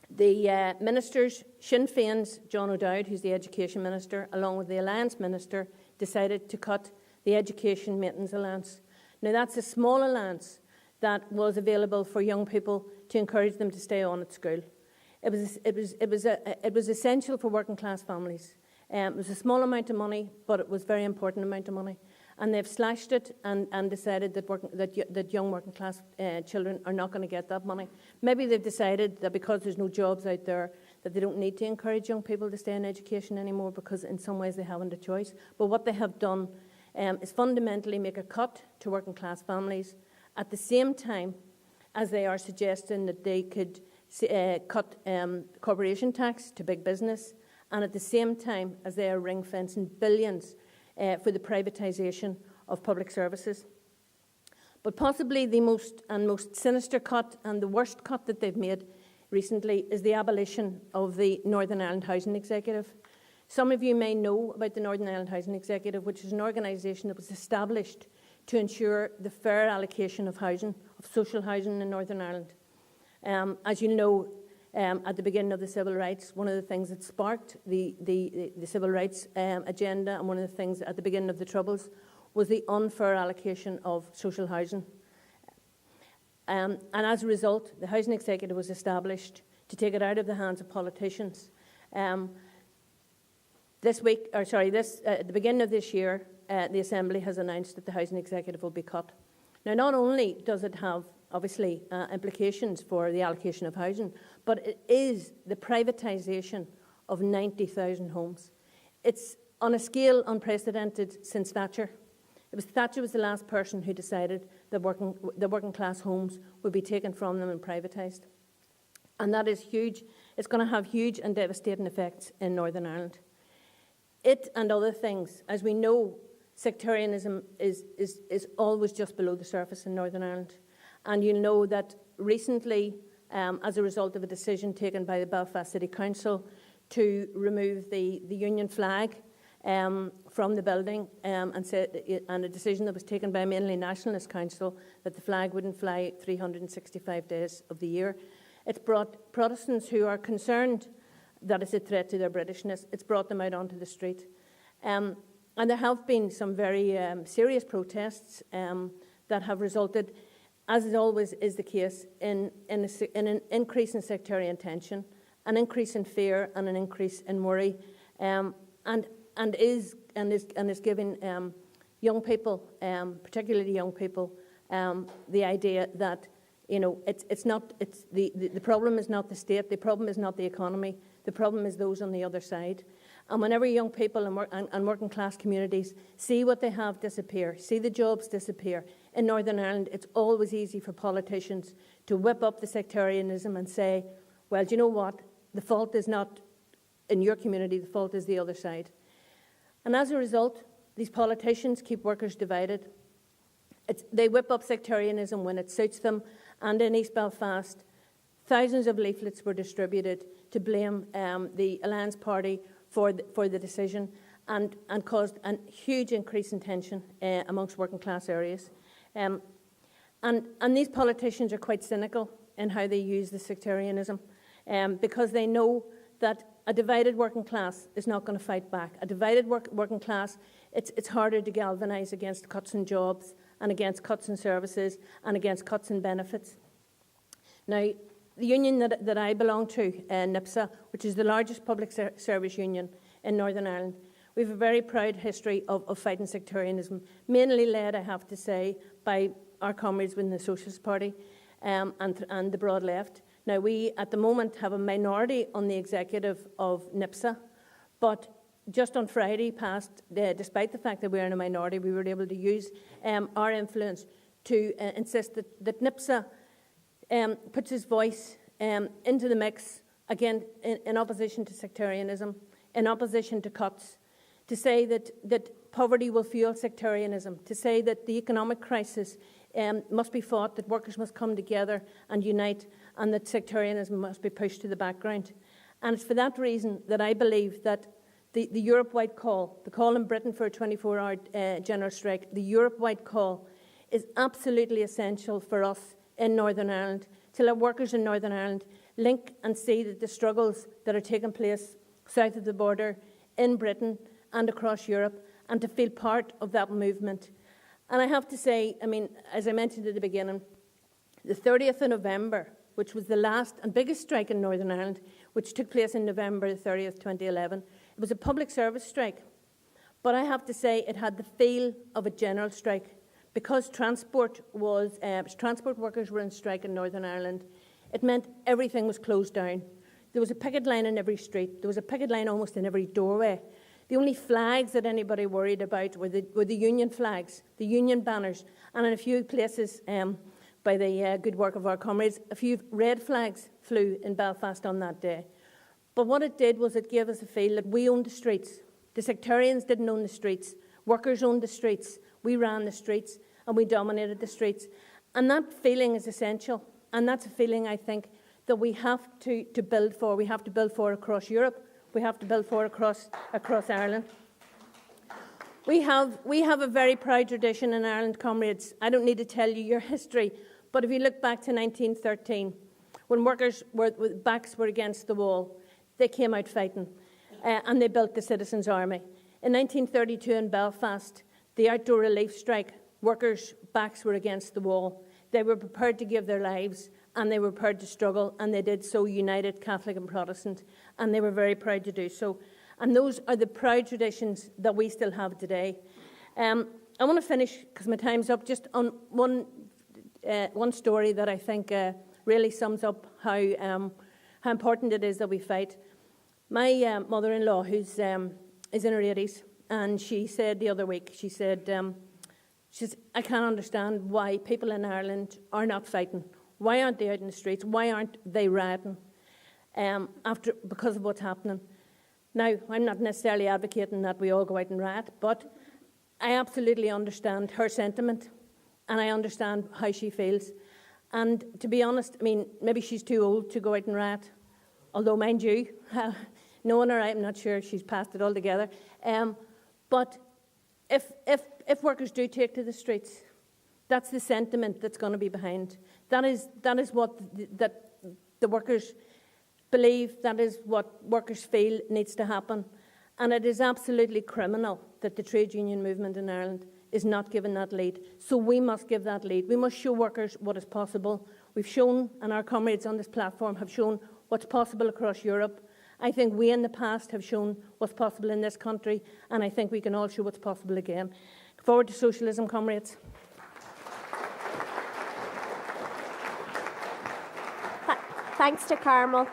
the ministers, Sinn Féin's John O'Dowd, who's the Education Minister, along with the Alliance Minister, decided to cut the Education Maintenance Allowance. Now, that's a small allowance that was available for young people to encourage them to stay on at school. It was essential for working class families. It was a small amount of money, but it was a very important amount of money. And they've slashed it and decided that young working class children are not going to get that money. Maybe they've decided that because there's no jobs out there, that they don't need to encourage young people to stay in education anymore because in some ways they haven't a choice. But what they have done is fundamentally make a cut to working class families at the same time as they are suggesting that they could cut corporation tax to big business, and at the same time as they are ring-fencing billions for the privatisation of public services. But possibly the most sinister cut and the worst cut that they've made recently is the abolition of the Northern Ireland Housing Executive. Some of you may know about the Northern Ireland Housing Executive, which is an organisation that was established to ensure the fair allocation of housing, of social housing in Northern Ireland. As you know, at the beginning of the civil rights, one of the things that sparked the civil rights agenda, and one of the things at the beginning of the Troubles, was the unfair allocation of social housing. And as a result, the Housing Executive was established to take it out of the hands of politicians. At the beginning of this year, the Assembly has announced that the Housing Executive will be cut. Now, not only does it have obviously implications for the allocation of housing, but it is the privatisation of 90,000 homes. It's on a scale unprecedented since Thatcher. Thatcher was the last person who decided that the working class homes would be taken from them and privatised. And that is huge. It's going to have huge and devastating effects in Northern Ireland. It and other things, as we know, sectarianism is always just below the surface in Northern Ireland. And you'll know that recently, as a result of a decision taken by the Belfast City Council to remove the Union flag from the building, and a decision that was taken by a mainly nationalist council that the flag wouldn't fly 365 days of the year. It's brought Protestants who are concerned that it's a threat to their Britishness, it's brought them out onto the street. And there have been some very serious protests that have resulted, as is always is the case, in an increase in sectarian tension, an increase in fear and an increase in worry, and is giving young people, particularly young people, the idea that the problem is not the state, the problem is not the economy, the problem is those on the other side. And whenever young people and working class communities see what they have disappear, see the jobs disappear in Northern Ireland, it's always easy for politicians to whip up the sectarianism and say, well, do you know what? The fault is not in your community, the fault is the other side. And as a result, these politicians keep workers divided. They whip up sectarianism when it suits them. And in East Belfast, thousands of leaflets were distributed to blame the Alliance Party for the decision and caused a huge increase in tension amongst working class areas. And these politicians are quite cynical in how they use the sectarianism because they know that a divided working class is not going to fight back. A divided working class, it's harder to galvanise against cuts in jobs and against cuts in services and against cuts in benefits. Now, the union that I belong to, NIPSA, which is the largest public service union in Northern Ireland, we have a very proud history of fighting sectarianism, mainly led, I have to say, by our comrades within the Socialist Party and the broad left. Now, we, at the moment, have a minority on the executive of NIPSA, but just on Friday past, despite the fact that we're in a minority, we were able to use our influence to insist that NIPSA puts his voice into the mix, again, in opposition to sectarianism, in opposition to cuts, to say that poverty will fuel sectarianism, to say that the economic crisis must be fought, that workers must come together and unite, and that sectarianism must be pushed to the background. And it's for that reason that I believe that the Europe-wide call, the call in Britain for a 24-hour general strike, the Europe-wide call is absolutely essential for us in Northern Ireland, to let workers in Northern Ireland link and see that the struggles that are taking place south of the border, in Britain and across Europe, and to feel part of that movement. And I have to say, I mean, as I mentioned at the beginning, the 30th of November, which was the last and biggest strike in Northern Ireland, which took place in November 30th, 2011, it was a public service strike. But I have to say it had the feel of a general strike. Because transport workers were on strike in Northern Ireland, it meant everything was closed down. There was a picket line in every street. There was a picket line almost in every doorway. The only flags that anybody worried about were the union flags, the union banners, and in a few places, by the good work of our comrades, a few red flags flew in Belfast on that day. But what it did was it gave us a feel that we owned the streets. The sectarians didn't own the streets. Workers owned the streets. We ran the streets and we dominated the streets. And that feeling is essential. And that's a feeling, I think, that we have to build for. We have to build for across Europe. We have to build for across Ireland. We have a very proud tradition in Ireland, comrades. I don't need to tell you your history, but if you look back to 1913, when workers' backs were against the wall, they came out fighting, and they built the Citizens' Army. In 1932 in Belfast, the outdoor relief strike, workers' backs were against the wall. They were prepared to give their lives, and they were prepared to struggle, and they did so united, Catholic and Protestant, and they were very proud to do so. And those are the proud traditions that we still have today. I want to finish, because my time's up, just on one one story that I think really sums up how important it is that we fight. My mother-in-law, who's is in her 80s, and she said the other week, she said, I can't understand why people in Ireland are not fighting. Why aren't they out in the streets? Why aren't they rioting because of what's happening? Now, I'm not necessarily advocating that we all go out and riot, but I absolutely understand her sentiment, and I understand how she feels. And to be honest, I mean, maybe she's too old to go out and riot, although, mind you, knowing her, I'm not sure she's past it altogether. But if workers do take to the streets, that's the sentiment that's going to be behind. That is what the workers believe, that is what workers feel needs to happen. And it is absolutely criminal that the trade union movement in Ireland is not given that lead. So we must give that lead. We must show workers what is possible. We've shown, and our comrades on this platform have shown what's possible across Europe. I think we in the past have shown what's possible in this country, and I think we can all show what's possible again. Forward to socialism, comrades. Thanks to Carmel.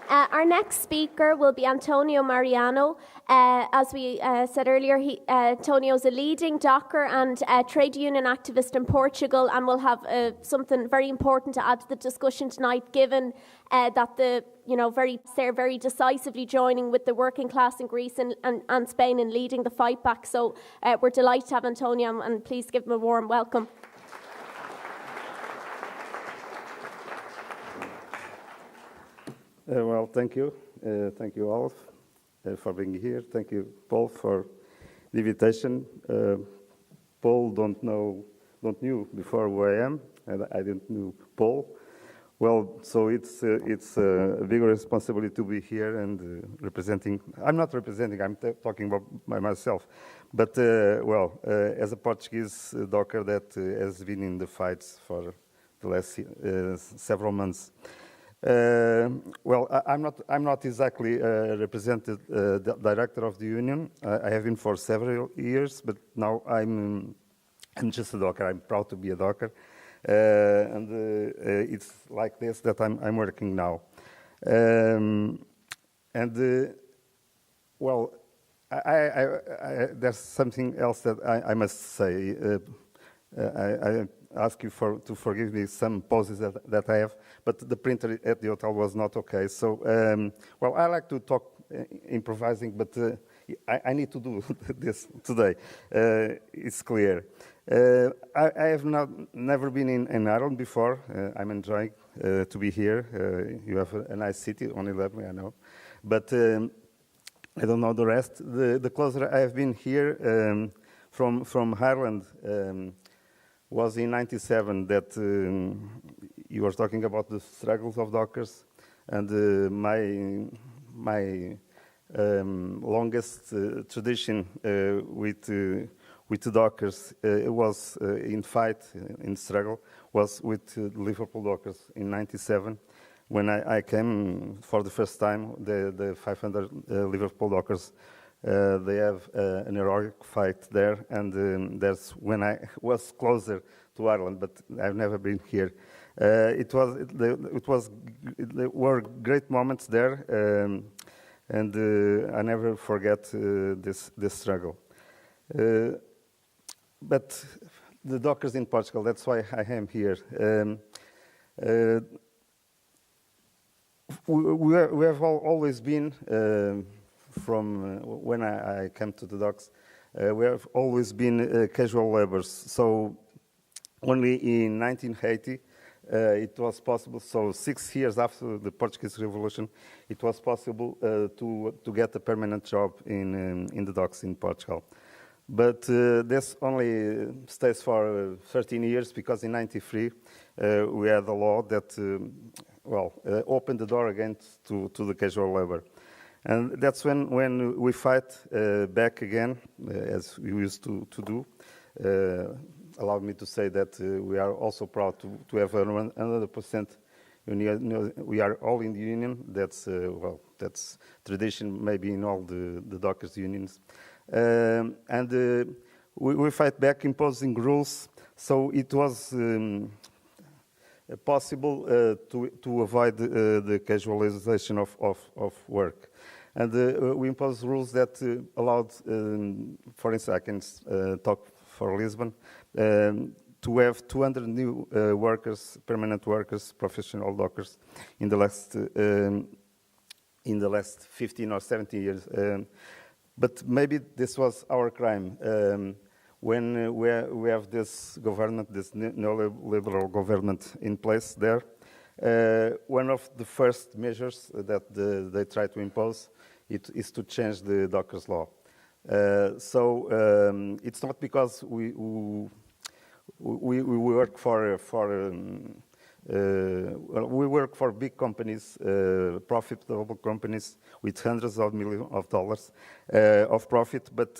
Our next speaker will be Antonio Mariano. As we said earlier, Antonio is a leading docker and trade union activist in Portugal, and will have something very important to add to the discussion tonight, given that they're very decisively joining with the working class in Greece and Spain in leading the fight back. So we're delighted to have Antonio, and please give him a warm welcome. Well, thank you. Thank you all for being here. Thank you, Paul, for the invitation. Paul don't knew before who I am, and I didn't know Paul. Well, so it's a big responsibility to be here and representing. I'm not representing. I'm talking about by myself. But as a Portuguese docker that has been in the fights for the last several months. I'm not exactly represented director of the union. I have been for several years, but now I'm just a docker. I'm proud to be a docker, and it's like this that I'm working now. There's something else that I must say. I ask you to forgive me some pauses that I have, but the printer at the hotel was not okay. So, I like to talk improvising, but I need to do this today. It's clear. I have never been in Ireland before. I'm enjoying to be here. You have a nice city, only that way I know. But I don't know the rest. The closer I have been here from Ireland, was in '97 that you were talking about the struggles of dockers, and my longest tradition with the dockers was in fight, in struggle, was with the Liverpool Dockers in '97. When I came for the first time, the 500 Liverpool Dockers, they have an heroic fight there, and that's when I was closer to Ireland, but I've never been here. There were great moments there, and I never forget this struggle. But the dockers in Portugal, that's why I am here. We have always been. From when I came to the docks, we have always been casual laborers. So only in 1980 it was possible, so 6 years after the Portuguese Revolution, it was possible to get a permanent job in the docks in Portugal. But this only stays for 13 years, because in '93 we had a law that opened the door again to the casual labor. And that's when we fight back again, as we used to do. Allow me to say that we are also proud to have 100% union. We are all in the union. That's tradition, maybe in all the dockers unions. We fight back, imposing rules. So it was possible to avoid the casualization of work. And we imposed rules that allowed, for instance, I can talk for Lisbon, to have 200 new workers, permanent workers, professional dockers in the last 15 or 17 years. But maybe this was our crime. When we have this government, this neoliberal government in place there, one of the first measures that they try to impose is to change the Dockers law. So it's not because we work we work for big companies, profitable companies with hundreds of millions of dollars of profit, but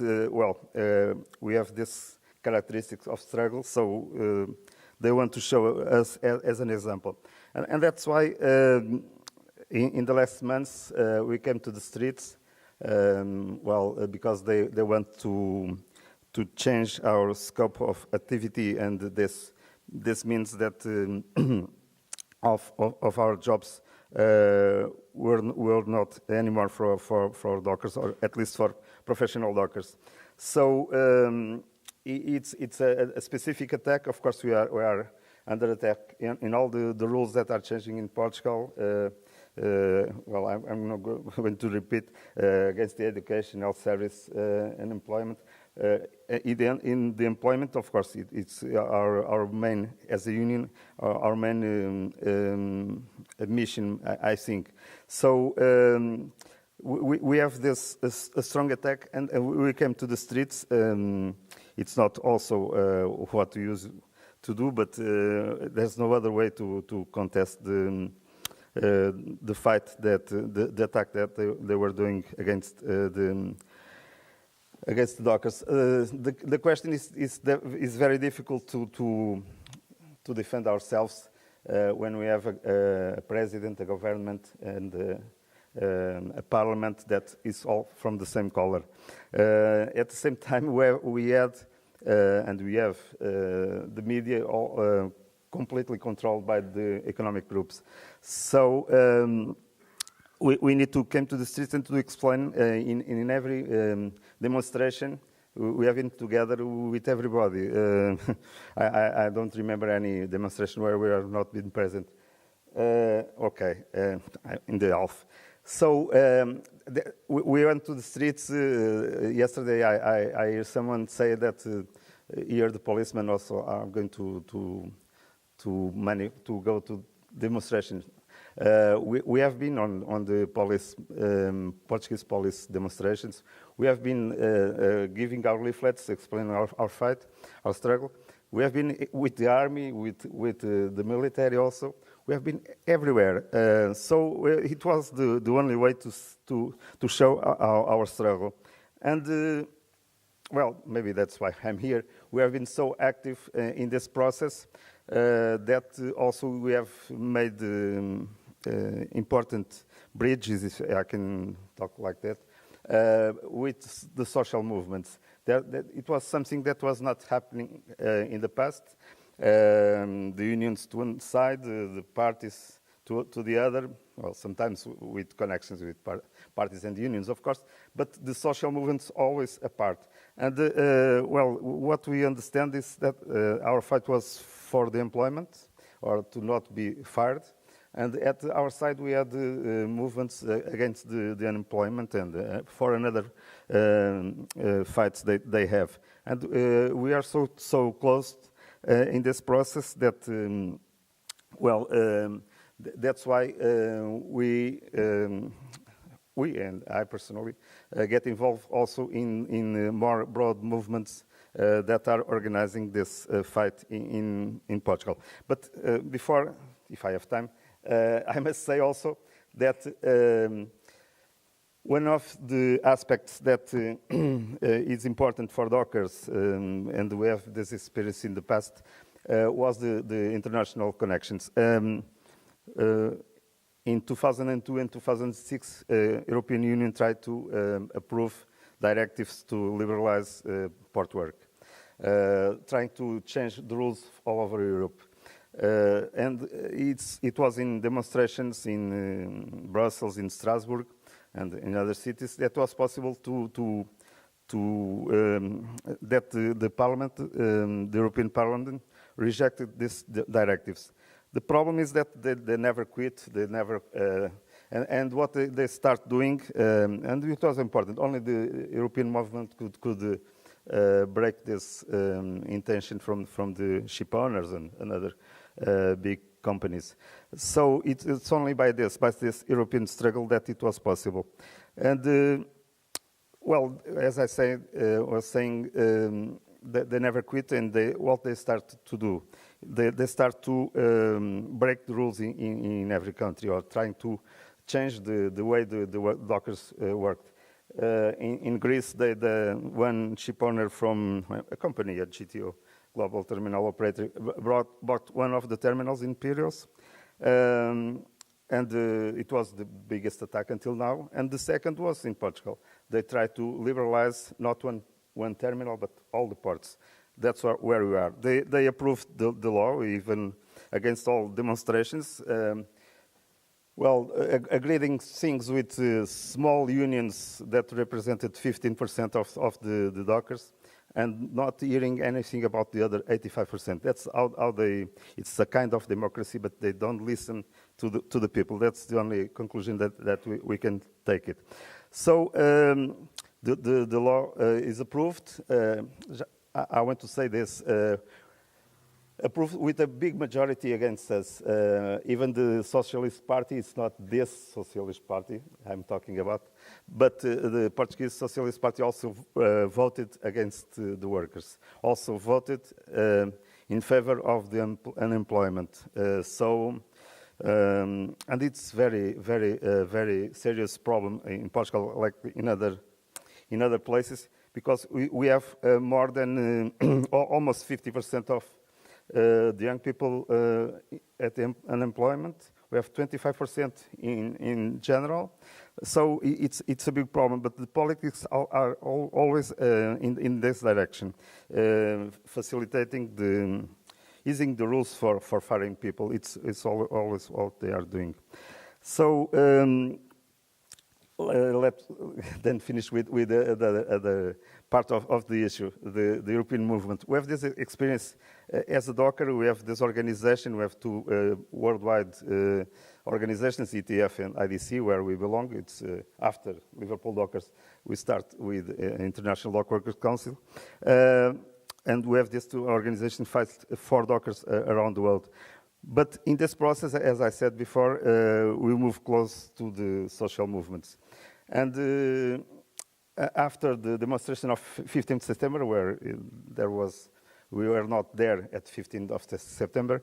we have this characteristics of struggle, so they want to show us as an example. And that's why in the last months we came to the streets, because they want to change our scope of activity, and this means that of our jobs were not anymore for dockers, or at least for professional dockers. So it's a specific attack. Of course, we are under attack in all the rules that are changing in Portugal. I'm not going to repeat against the education, health service, and employment. In the employment, of course, it's our main, as a union, our main mission, I think. So we have this a strong attack, and we came to the streets. It's not also what we used to do, but there's no other way to contest the fight that the attack that they were doing against the dockers. The question is very difficult to defend ourselves when we have a president, a government, and a parliament that is all from the same color. At the same time, we had and we have the media all completely controlled by the economic groups. So we need to come to the streets and to explain in every demonstration. We have been together with everybody. I don't remember any demonstration where we have not been present. In the Alf. So we went to the streets yesterday. I hear someone say that here the policemen also are going to go to demonstrations. We have been on the Portuguese police demonstrations. We have been giving our leaflets, explaining our fight, our struggle. We have been with the army, with the military also. We have been everywhere. So it was the only way to show our struggle. And maybe that's why I'm here. We have been so active in this process that also we have made important bridges, if I can talk like that, with the social movements. That it was something that was not happening in the past. The unions to one side, the parties to the other, well, sometimes with connections with parties and unions, of course, but the social movements always apart. And, what we understand is that our fight was for the employment, or to not be fired. And at our side, we had movements against the unemployment and for another fights they have. And we are so close in this process that, that's why we and I personally get involved also in more broad movements that are organizing this fight in Portugal. But before, if I have time, I must say also that one of the aspects that is important for dockers, and we have this experience in the past, was the international connections. In 2002 and 2006, European Union tried to approve directives to liberalize port work, trying to change the rules all over Europe. And it was in demonstrations in Brussels, in Strasbourg, and in other cities that was possible that the Parliament, the European Parliament, rejected these directives. The problem is that they never quit. They never, and what they start doing, and it was important. Only the European movement could break this intention from the ship owners and other big companies. So it's only by this European struggle that it was possible. And well, as I was saying, they never quit, and what they start to do, they start to break the rules in every country, or trying to change the way the dockers worked. In Greece, the one ship owner from a company, a GTO, Global Terminal Operator, bought one of the terminals in Piraeus, and it was the biggest attack until now. And the second was in Portugal. They tried to liberalize not one terminal, but all the ports. That's where we are. They approved the law, even against all demonstrations. Well, agreeing things with small unions that represented 15% of the dockers, and not hearing anything about the other 85%. That's how they. It's a kind of democracy, but they don't listen to the people. That's the only conclusion that we can take it. So the law is approved. I want to say this. Approved with a big majority against us. Even the Socialist Party, it's not this Socialist Party I'm talking about, but the Portuguese Socialist Party also voted against the workers, also voted in favor of the unemployment. And it's very serious problem in Portugal, like in other places, because we have more than almost 50% of the young people at unemployment. We have 25% in general. So it's a big problem, but the politics are always in this direction, facilitating easing the rules for firing people. It's always what they are doing. So let's then finish with the part of the issue, the European movement. We have this experience as a docker. We have this organization. We have two worldwide organizations, ETF and IDC, where we belong. It's after Liverpool Dockers, we start with International Dock Workers Council. And we have these two organizations fight for dockers around the world. But in this process, as I said before, we move close to the social movements. And after the demonstration of 15th September, where we were not there at 15th of September,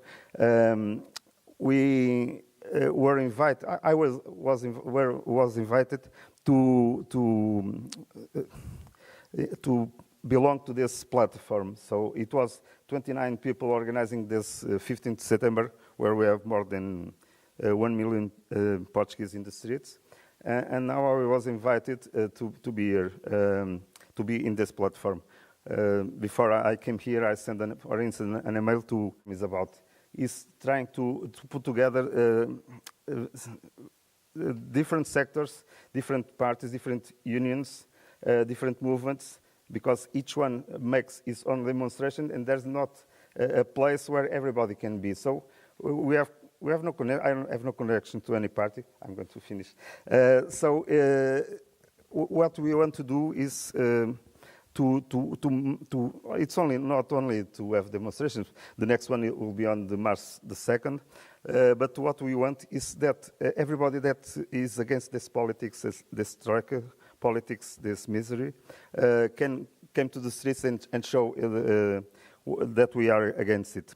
we were invited. I was invited to belong to this platform. So it was 29 people organizing this 15th September, where we have more than 1 million Portuguese in the streets. And now I was invited to be here, to be in this platform. Before I came here, I sent, for instance, an email to is trying to put together different sectors, different parties, different unions, different movements, because each one makes its own demonstration, and there's not a place where everybody can be. So we have no I don't have no connection to any party. I'm going to finish. What we want to do is it's not only to have demonstrations. The next one will be on March the 2nd. But what we want is that everybody that is against this politics, this troika politics, this misery, can come to the streets and show that we are against it.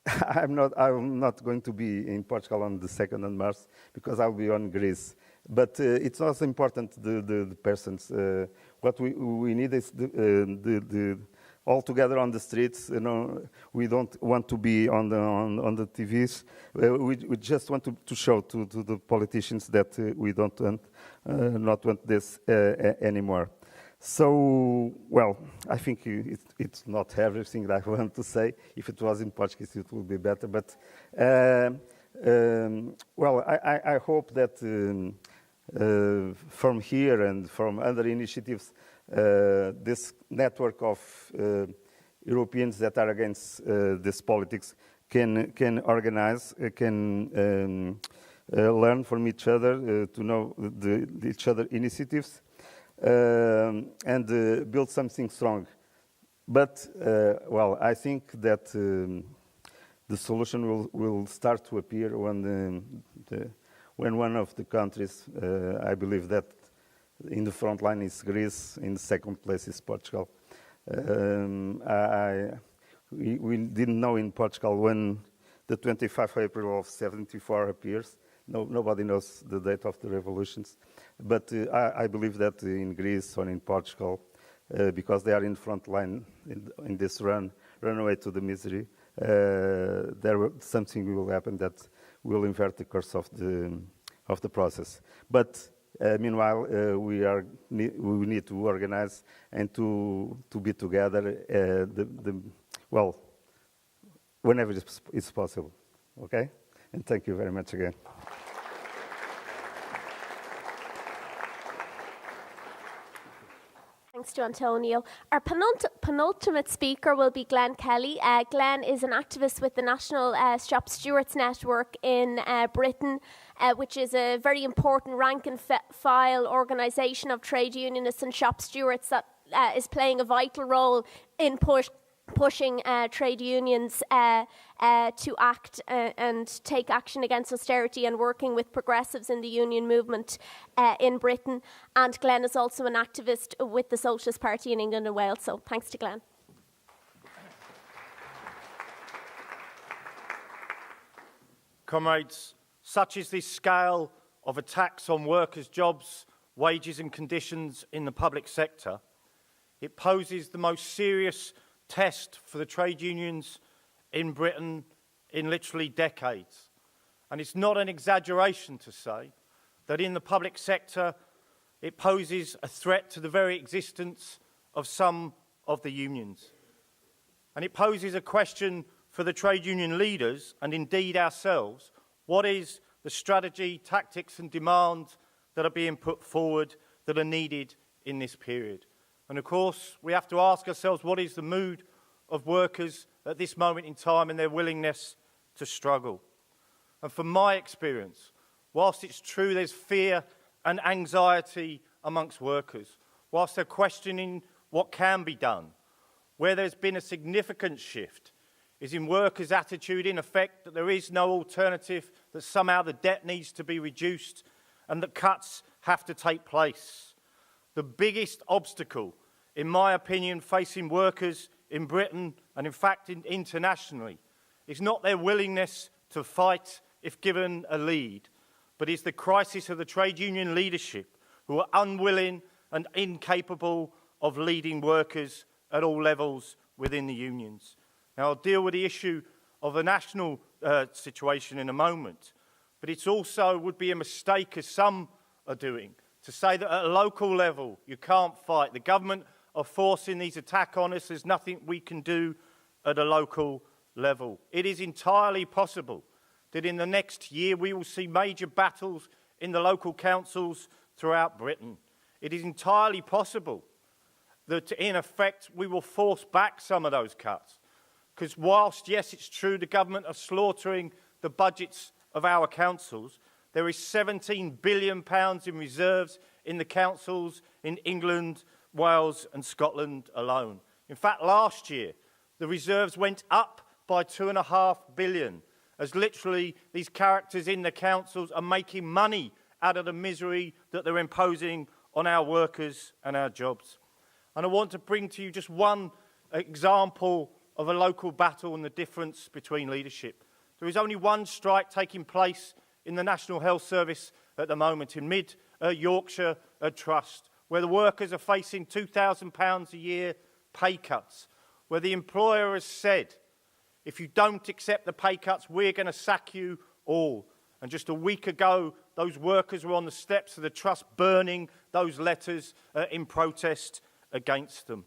I'm not going to be in Portugal on the 2nd of March because I'll be on Greece. But it's also important the persons. What we need is all together on the streets. You know, we don't want to be on the TVs. We just want to show to the politicians that we don't want not want this anymore. So, well, I think it's not everything that I want to say. If it was in Portuguese, it would be better. But, well, I hope that from here and from other initiatives, this network of Europeans that are against this politics can organize, can learn from each other, to know each other initiatives, and build something strong. But, well, I think that the solution will start to appear when one of the countries, I believe that in the front line is Greece, in the second place is Portugal. We didn't know in Portugal when the 25th April of 74 appears. Nobody knows the date of the revolutions. But I believe that in Greece or in Portugal, because they are in front line in this runaway to the misery, something will happen that will invert the course of the process. But meanwhile, we need to organize and to be together. Well, whenever it's possible. Okay, and thank you very much again. Thanks to Antonio. Our penultimate speaker will be Glenn Kelly. Glenn is an activist with the National Shop Stewards Network in Britain, which is a very important rank and file organisation of trade unionists and shop stewards that is playing a vital role in pushing trade unions to act and take action against austerity and working with progressives in the union movement in Britain. And Glenn is also an activist with the Socialist Party in England and Wales. So thanks to Glenn. Comrades, such is this scale of attacks on workers' jobs, wages and conditions in the public sector. It poses the most serious test for the trade unions in Britain in literally decades. And it's not an exaggeration to say that in the public sector it poses a threat to the very existence of some of the unions. And it poses a question for the trade union leaders, and indeed ourselves: what is the strategy, tactics and demands that are being put forward that are needed in this period? And of course, we have to ask ourselves, what is the mood of workers at this moment in time and their willingness to struggle? And from my experience, whilst it's true there's fear and anxiety amongst workers, whilst they're questioning what can be done, where there's been a significant shift is in workers' attitude, in effect, that there is no alternative, that somehow the debt needs to be reduced and that cuts have to take place. The biggest obstacle, in my opinion, facing workers in Britain and in fact internationally is not their willingness to fight if given a lead, but is the crisis of the trade union leadership who are unwilling and incapable of leading workers at all levels within the unions. Now, I'll deal with the issue of the national situation in a moment, but it also would be a mistake, as some are doing, to say that at a local level you can't fight. The government are forcing these attacks on us. There's nothing we can do at a local level. It is entirely possible that in the next year we will see major battles in the local councils throughout Britain. It is entirely possible that, in effect, we will force back some of those cuts. Because whilst, yes, it's true the government are slaughtering the budgets of our councils, there is £17 billion in reserves in the councils in England, Wales and Scotland alone. In fact, last year, the reserves went up by £2.5 billion, as literally these characters in the councils are making money out of the misery that they're imposing on our workers and our jobs. And I want to bring to you just one example of a local battle and the difference between leadership. There is only one strike taking place in the National Health Service at the moment in mid-Yorkshire Trust, where the workers are facing £2,000 a year pay cuts, where the employer has said, if you don't accept the pay cuts, we're going to sack you all. And just a week ago, those workers were on the steps of the Trust burning those letters in protest against them.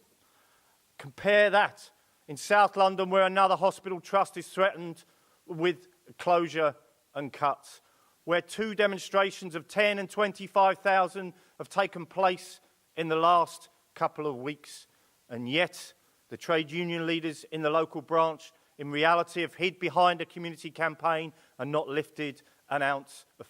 Compare that in South London, where another hospital trust is threatened with closure and cuts, where 2 demonstrations of 10 and 25,000 have taken place in the last couple of weeks. And yet, the trade union leaders in the local branch, in reality, have hid behind a community campaign and not lifted an ounce of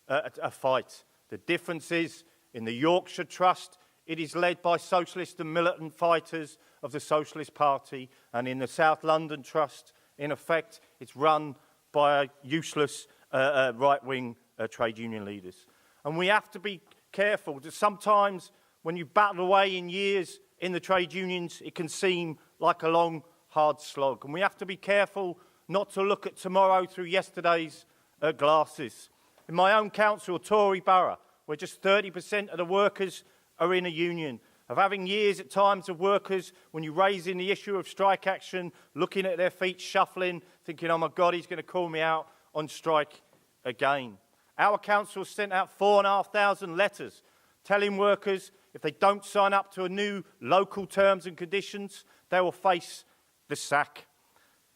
a fight. The difference is, in the Yorkshire Trust, it is led by socialist and militant fighters of the Socialist Party, and in the South London Trust, in effect, it's run by useless right-wing trade union leaders. And we have to be careful, because sometimes when you battle away in years in the trade unions, it can seem like a long, hard slog. And we have to be careful not to look at tomorrow through yesterday's glasses. In my own council, Tory borough, where just 30% of the workers are in a union, of having years at times of workers, when you raise in the issue of strike action, looking at their feet, shuffling, thinking, oh my God, he's going to call me out on strike again. Our council sent out 4,500 letters telling workers if they don't sign up to a new local terms and conditions, they will face the sack.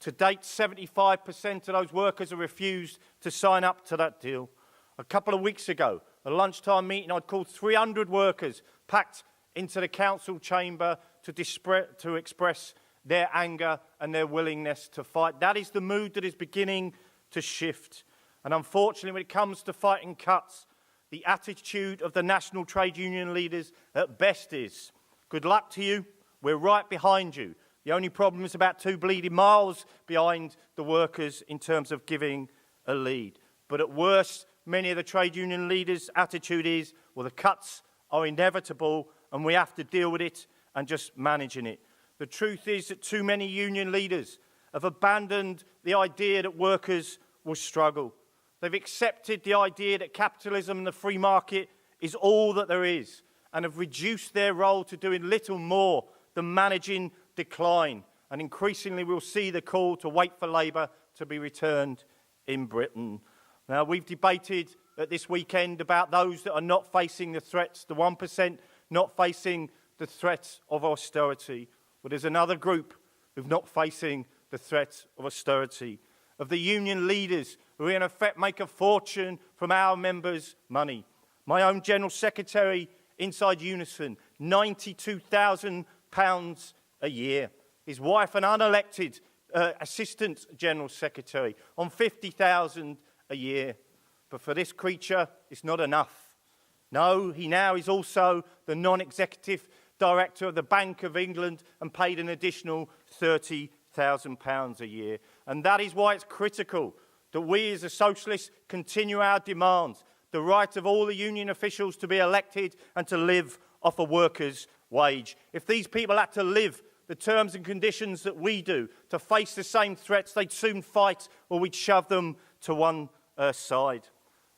To date, 75% of those workers have refused to sign up to that deal. A couple of weeks ago, at a lunchtime meeting, I'd called 300 workers packed into the council chamber to express their anger and their willingness to fight. That is the mood that is beginning to shift. And unfortunately, when it comes to fighting cuts, the attitude of the national trade union leaders at best is, good luck to you, we're right behind you. The only problem is about 2 bleeding miles behind the workers in terms of giving a lead. But at worst, many of the trade union leaders' attitude is, well, the cuts are inevitable and we have to deal with it and just managing it. The truth is that too many union leaders have abandoned the idea that workers will struggle. They've accepted the idea that capitalism and the free market is all that there is, and have reduced their role to doing little more than managing decline. And increasingly we'll see the call to wait for Labour to be returned in Britain. Now, we've debated at this weekend about those that are not facing the threats, the 1% not facing the threats of austerity. But there's another group who've not facing the threats of austerity, of the union leaders who in effect make a fortune from our members' money. My own General Secretary inside Unison, £92,000 a year. His wife, an unelected Assistant General Secretary, on £50,000 a year. But for this creature, it's not enough. No, he now is also the non-executive director of the Bank of England and paid an additional £30,000 a year. And that is why it's critical that we as a socialists continue our demands, the right of all the union officials to be elected and to live off a worker's wage. If these people had to live the terms and conditions that we do, to face the same threats, they'd soon fight or we'd shove them to one side.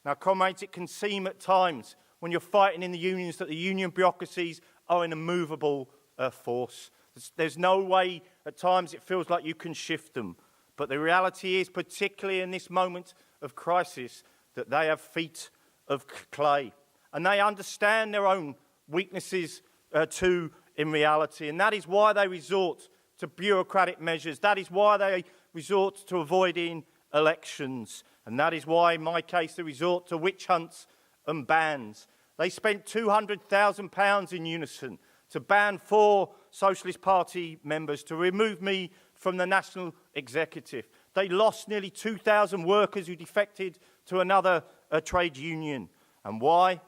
Now, comrades, it can seem at times when you're fighting in the unions that the union bureaucracies are an immovable force. There's no way, at times it feels like you can shift them. But the reality is, particularly in this moment of crisis, that they have feet of clay. And they understand their own weaknesses too in reality. And that is why they resort to bureaucratic measures. That is why they resort to avoiding elections. And that is why, in my case, they resort to witch hunts and bans. They spent £200,000 in Unison to ban 4 Socialist Party members, to remove me from the National Executive. They lost nearly 2,000 workers who defected to another trade union. And why?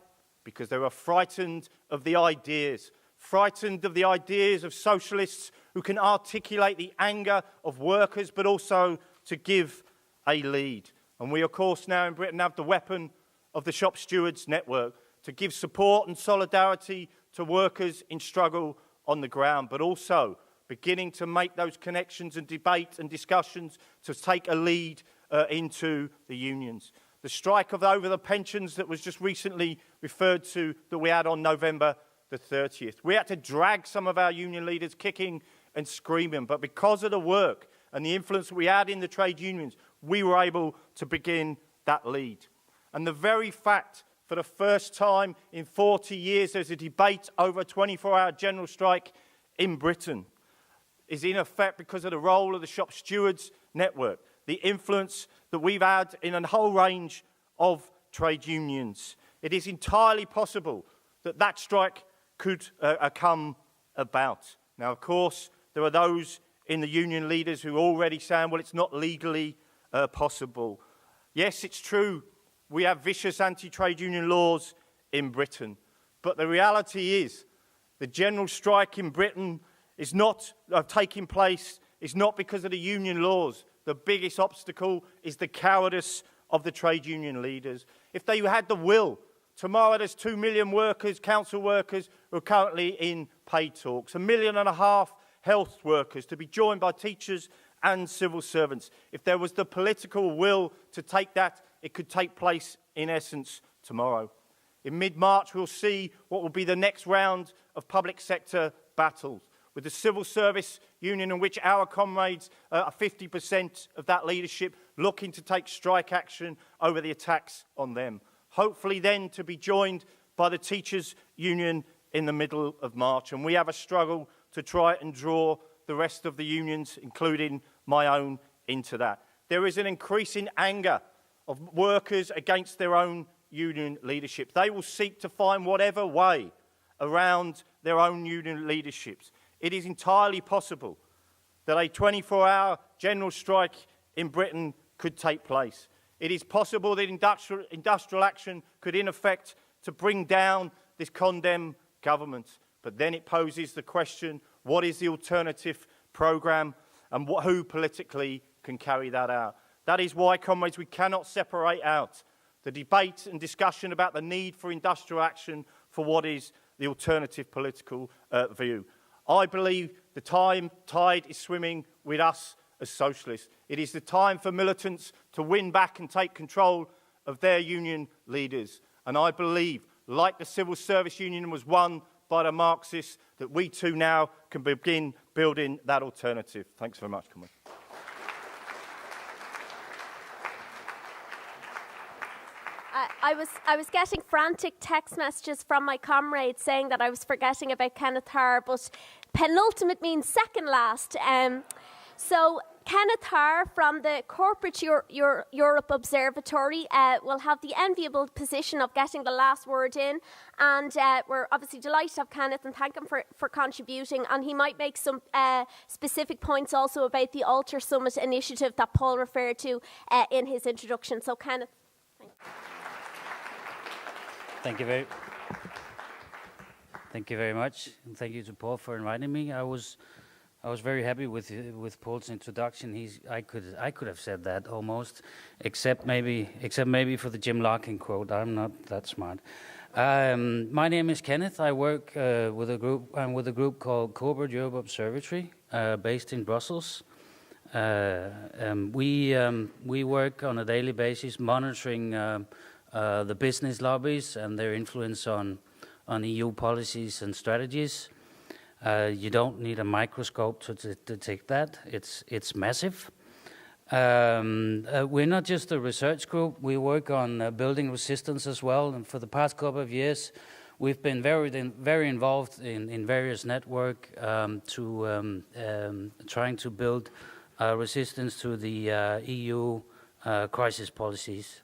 Because they were frightened of the ideas of socialists who can articulate the anger of workers, but also to give a lead. And we, of course, now in Britain have the weapon of the Shop Stewards Network to give support and solidarity to workers in struggle on the ground, but also beginning to make those connections and debate and discussions to take a lead into the unions. The strike over the pensions that was just recently referred to, that we had on November the 30th. We had to drag some of our union leaders kicking and screaming, but because of the work and the influence we had in the trade unions, we were able to begin that lead. And the very fact, For the first time in 40 years, there's a debate over a 24-hour general strike in Britain. Is in effect because of the role of the shop stewards network, the influence that we've had in a whole range of trade unions. It is entirely possible that that strike could come about. Now, of course, there are those in the union leaders who are already saying, well, it's not legally possible. Yes, it's true, we have vicious anti-trade union laws in Britain, but the reality is the general strike in Britain is not taking place, is not because of the union laws. The biggest obstacle is the cowardice of the trade union leaders. If they had the will, tomorrow there's 2 million workers, council workers, who are currently in paid talks, 1.5 million health workers to be joined by teachers and civil servants. If there was the political will to take that, it could take place in essence tomorrow. In mid-March, we'll see what will be the next round of public sector battles, with the civil service union in which our comrades are 50% of that leadership looking to take strike action over the attacks on them. Hopefully then to be joined by the teachers union in the middle of March. And we have a struggle to try and draw the rest of the unions, including my own, into that. There is an increasing anger of workers against their own union leadership. They will seek to find whatever way around their own union leaderships. It is entirely possible that a 24-hour general strike in Britain could take place. It is possible that industrial action could, in effect, to bring down this condemned government. But then it poses the question, what is the alternative programme and who politically can carry that out? That is why, comrades, we cannot separate out the debate and discussion about the need for industrial action for what is the alternative political view. I believe the tide is swimming with us as socialists. It is the time for militants to win back and take control of their union leaders. And I believe, like the civil service union was won by the Marxists, that we too now can begin building that alternative. Thanks very much, comrades. I was getting frantic text messages from my comrades saying that I was forgetting about Kenneth Harr, but penultimate means second last. So Kenneth Harr from the Corporate Europe Observatory will have the enviable position of getting the last word in, and we're obviously delighted to have Kenneth and thank him for contributing, and he might make some specific points also about the Alter Summit initiative that Paul referred to in his introduction. So Kenneth. Thank you very much, and thank you to Paul for inviting me. I was very happy with Paul's introduction. I could have said that almost, except maybe for the Jim Larkin quote. I'm not that smart. My name is Kenneth. I work with a group. I'm with a group called Corporate Europe Observatory, based in Brussels. We work on a daily basis monitoring the business lobbies and their influence on EU policies and strategies. You don't need a microscope to detect that. It's massive. We're not just a research group. We work on building resistance as well. And for the past couple of years, we've been very involved in various networks trying to build resistance to the EU crisis policies,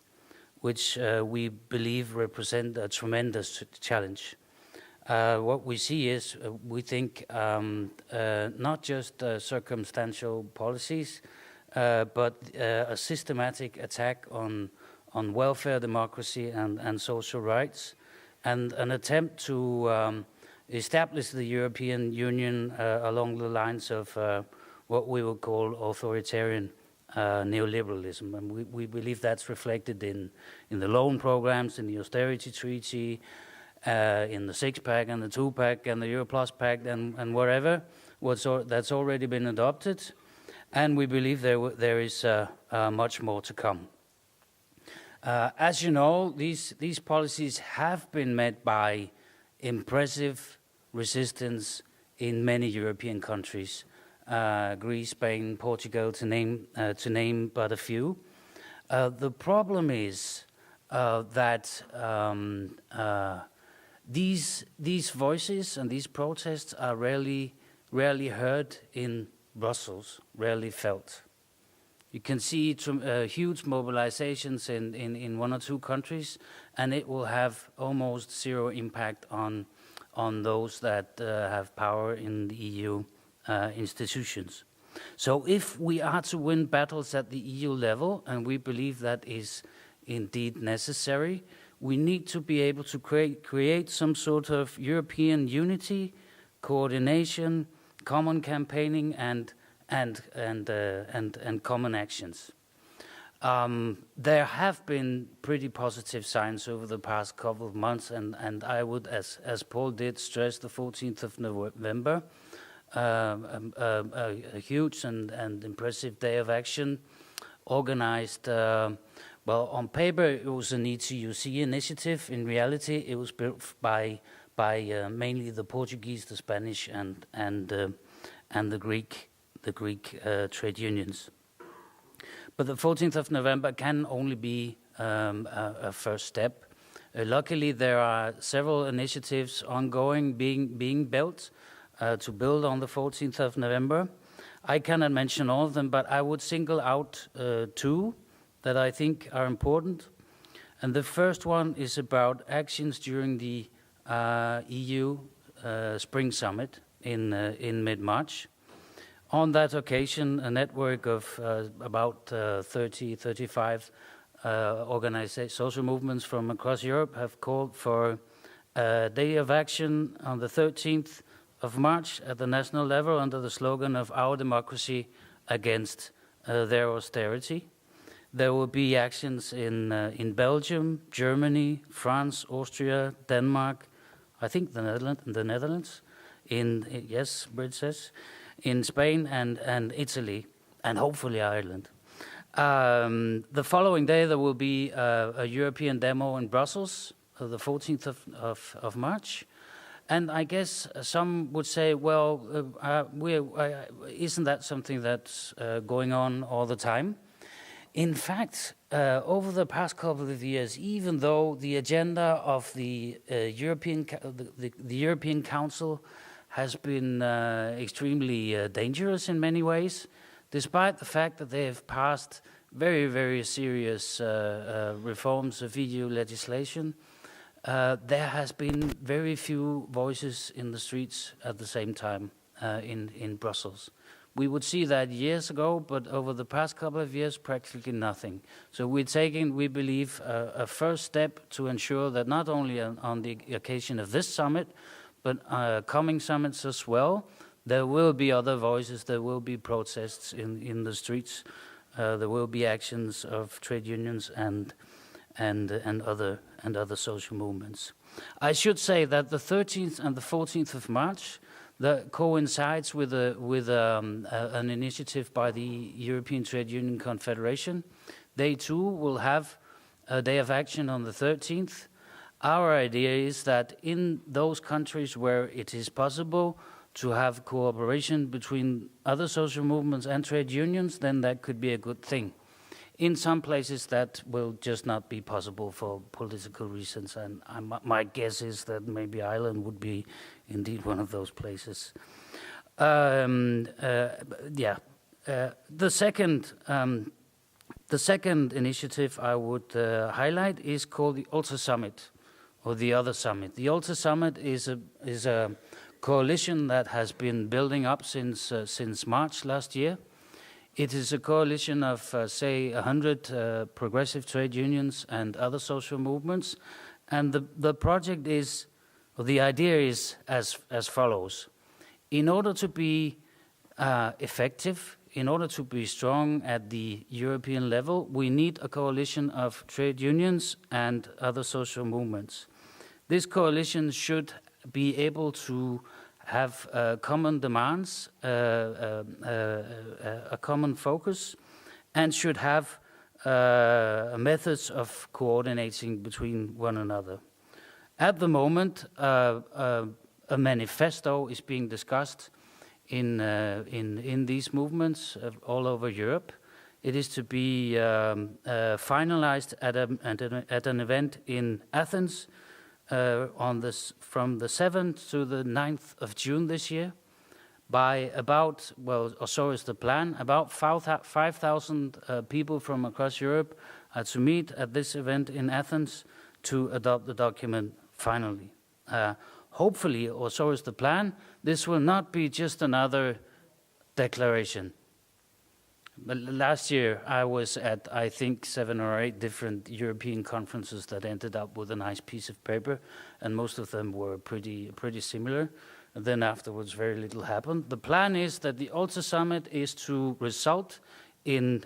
which we believe represent a tremendous challenge. What we see is, we think, not just circumstantial policies, but a systematic attack on welfare, democracy, and social rights, and an attempt to establish the European Union along the lines of what we would call authoritarian neoliberalism. And we believe that's reflected in the loan programs, in the austerity treaty, in the six-pack and the two-pack and the Euro Plus Pact and wherever that's already been adopted. And we believe there is much more to come. As you know, these policies have been met by impressive resistance in many European countries, Greece, Spain, Portugal, to name but a few. The problem is that these voices and these protests are rarely heard in Brussels, rarely felt. You can see huge mobilizations in one or two countries, and it will have almost zero impact on those that have power in the EU institutions. So if we are to win battles at the EU level, and we believe that is indeed necessary, we need to be able to create some sort of European unity, coordination, common campaigning, and common actions. There have been pretty positive signs over the past couple of months, and I would, as Paul did, stress the 14th of November, a huge and impressive day of action, organized. Well, on paper it was an ETUC initiative. In reality, it was built by mainly the Portuguese, the Spanish, and the Greek trade unions. But the 14th of November can only be a first step. Luckily, there are several initiatives ongoing, being built to build on the 14th of November. I cannot mention all of them, but I would single out two that I think are important. And the first one is about actions during the EU Spring Summit in mid-March. On that occasion, a network of about 35 social movements from across Europe have called for a day of action on the 13th of March at the national level under the slogan of Our Democracy Against Their Austerity. There will be actions in Belgium, Germany, France, Austria, Denmark, I think the Netherlands, yes, Brit says, in Spain and Italy, and hopefully Ireland. The following day there will be a European demo in Brussels, the 14th of March. And I guess some would say, well, isn't that something that's going on all the time? In fact, over the past couple of years, even though the agenda of the European Council has been extremely dangerous in many ways, despite the fact that they have passed very, very serious reforms of EU legislation, there has been very few voices in the streets at the same time in Brussels. We would see that years ago, but over the past couple of years, practically nothing. So we're taking, we believe, a first step to ensure that not only on the occasion of this summit, but coming summits as well, there will be other voices, there will be protests in the streets, there will be actions of trade unions and other social movements. I should say that the 13th and the 14th of March that coincides with an initiative by the European Trade Union Confederation. They too will have a day of action on the 13th. Our idea is that in those countries where it is possible to have cooperation between other social movements and trade unions, then that could be a good thing. In some places that will just not be possible for political reasons, and my guess is that maybe Ireland would be indeed one of those places. The second initiative I would highlight is called the Ulster Summit, or the Other Summit. The Ulster Summit is a coalition that has been building up since March last year. It is a coalition of, say, 100 progressive trade unions and other social movements. And the project is, or the idea is as follows. In order to be effective, in order to be strong at the European level, we need a coalition of trade unions and other social movements. This coalition should be able to have common demands, a common focus, and should have methods of coordinating between one another. At the moment, a manifesto is being discussed in these movements all over Europe. It is to be finalized at an event in Athens from the 7th to the 9th of June this year, by about, or so is the plan, about 5,000 people from across Europe are to meet at this event in Athens to adopt the document finally. Hopefully, or so is the plan, this will not be just another declaration. But last year, I was at, I think, 7 or 8 different European conferences that ended up with a nice piece of paper, and most of them were pretty similar. And then afterwards, very little happened. The plan is that the Alta Summit is to result in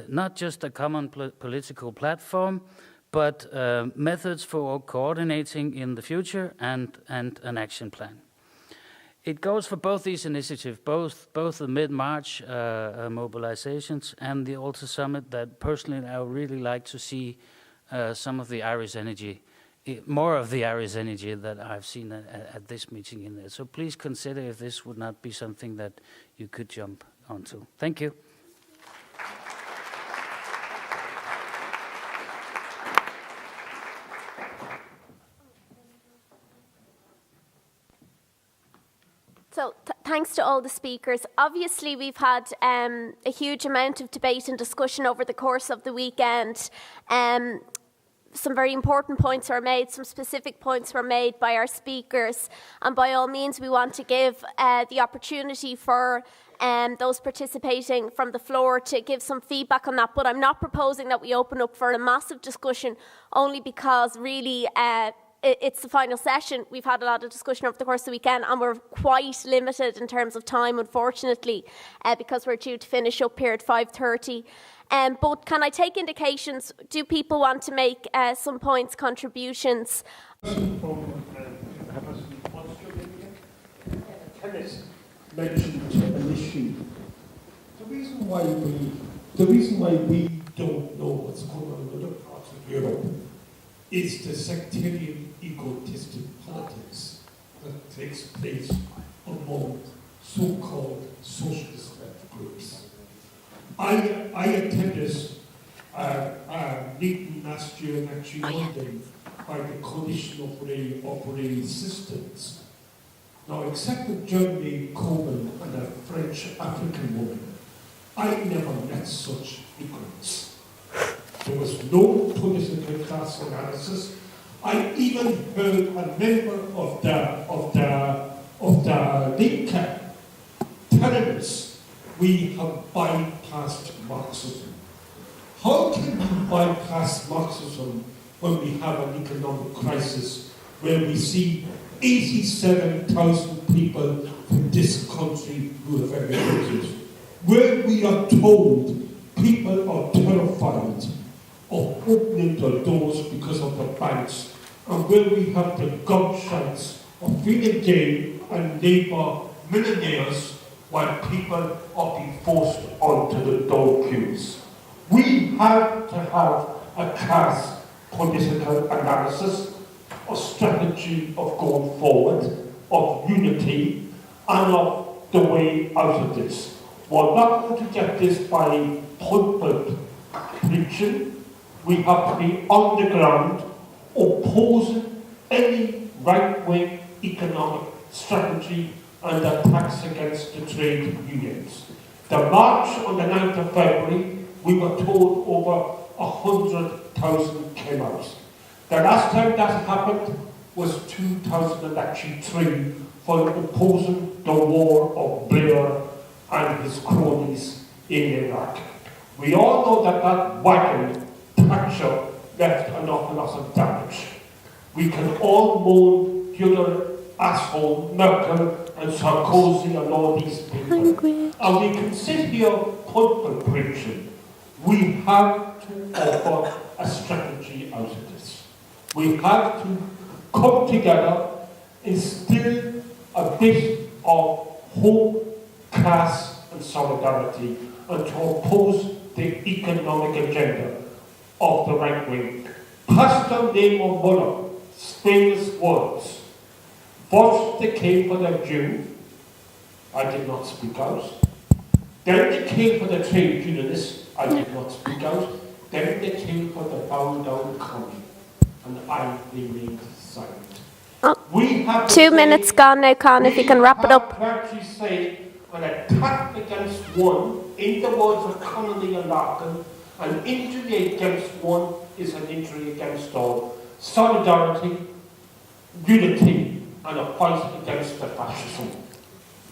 not just a common political platform, but methods for coordinating in the future and an action plan. It goes for both these initiatives, both the mid-March mobilizations and the Alta Summit, that personally I would really like to see some of the Irish energy, more of the Irish energy that I've seen at this meeting in there. So please consider if this would not be something that you could jump onto. Thank you. So thanks to all the speakers. Obviously, we've had a huge amount of debate and discussion over the course of the weekend. Some very important points were made, some specific points were made by our speakers, and by all means we want to give the opportunity for those participating from the floor to give some feedback on that, but I'm not proposing that we open up for a massive discussion, only because really it's the final session. We've had a lot of discussion over the course of the weekend, and we're quite limited in terms of time, unfortunately, because we're due to finish up here at 5:30. But can I take indications? Do people want to make some points, contributions? Tennis mentioned an issue. The reason why we don't know what's going on in other parts of Europe is the sectarian, egotistic politics that takes place among so-called socialist left groups. I attended a meeting last year in actually London by the Coalition of Operating Systems. Now, except for Jeremy Corbyn and a French African woman, I never met such ignorance. There was no political class analysis. I even heard a member of the Link telling us we have bypassed Marxism. How can we bypass Marxism when we have an economic crisis where we see 87,000 people from this country who have emigrated, where we are told people are terrified of opening their doors because of the banks, and where we have the gunshots of Fine Gael and Labour millionaires while people are being forced onto the dole queues. We have to have a class political analysis, a strategy of going forward, of unity, and of the way out of this. We're not going to get this by pulpit preaching. We have to be on the ground opposing any right-wing economic strategy and attacks against the trade unions. The march on the 9th of February, we were told over 100,000 came out. The last time that happened was 2003 for opposing the war of Blair and his cronies in Iraq. We all know that that wagon, Thatcher, left an awful lot of damage. We can all moan the other asshole, Merkel and Sarkozy and all these people. And we can sit here pulpit preaching. We have to offer a strategy out of this. We have to come together, instill a bit of hope, class and solidarity, and to oppose the economic agenda of the right wing. Pastor Nemo Muller, famous words. First they came for the Jew, I did not speak out. Then they came for the trade unionists, I did not speak out. Then they came for the bow down county, and I remained silent. Oh, We have 2 minutes gone now, Con, if you can wrap it up. We have to actually say an attack against one, in the words of Connolly and Larkin, an injury against one is an injury against all. Solidarity, unity, and a fight against the fascism.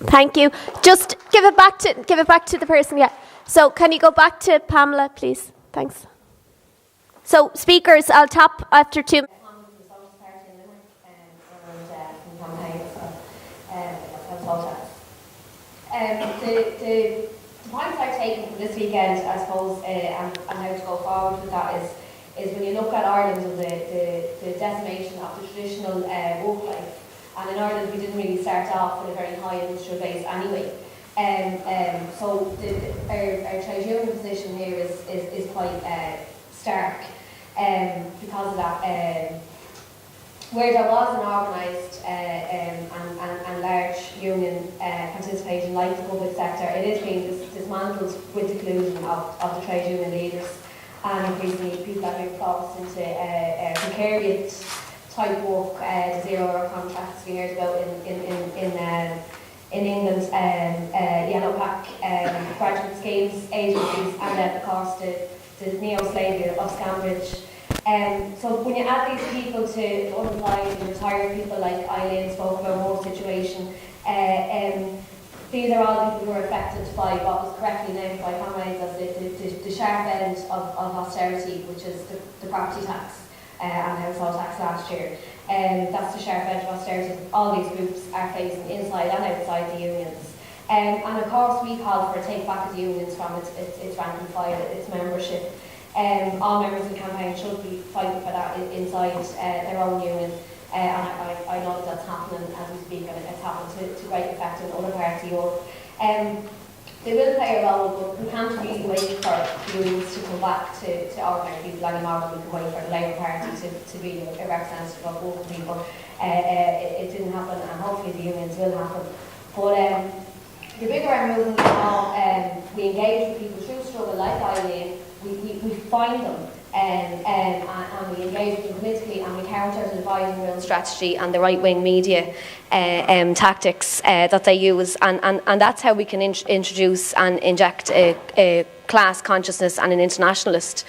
Thank you. Just give it back to the person. Yeah. So can you go back to Pamela, please? Thanks. So speakers, I'll tap after 2. The points I've taken from this weekend, I suppose, and how to go forward with that is when you look at Ireland and the decimation of the traditional work life. And in Ireland, we didn't really start off with a very high industrial base anyway. So our trade union position here is quite stark because of that. Where there was an organised and large union participation like the public sector, it is being dismantled with the collusion of the trade union leaders, and increasingly people are being forced into precariat type work, the 0-hour contracts we heard about in England, yellow pack graduate schemes, agencies, and then of course the neo-slavery of Scambridge. So when you add these people to unemployed and retired people like Eileen spoke about war situation, these are all people who are affected by what was correctly named by comrades as the sharp end of austerity, which is the property tax and household tax last year. That's the sharp edge of austerity all these groups are facing inside and outside the unions. And of course we call for a take back of the unions from its rank and file, its membership. All members of the campaign should be fighting for that inside their own union. And I know that that's happening as we speak, and it's happened to great effect in other parts of Europe. They will play a role, but we can't really wait for unions to come back to ordinary people anymore. We can wait for the Labour Party to be a representative of working people. It didn't happen, and hopefully the unions will happen. But the bigger our movement now, we engage with people through struggle like Eileen. We find them and we engage with them politically, and we counter the dividing room strategy and the right-wing media tactics that they use, and that's how we can introduce and inject a class consciousness and an internationalist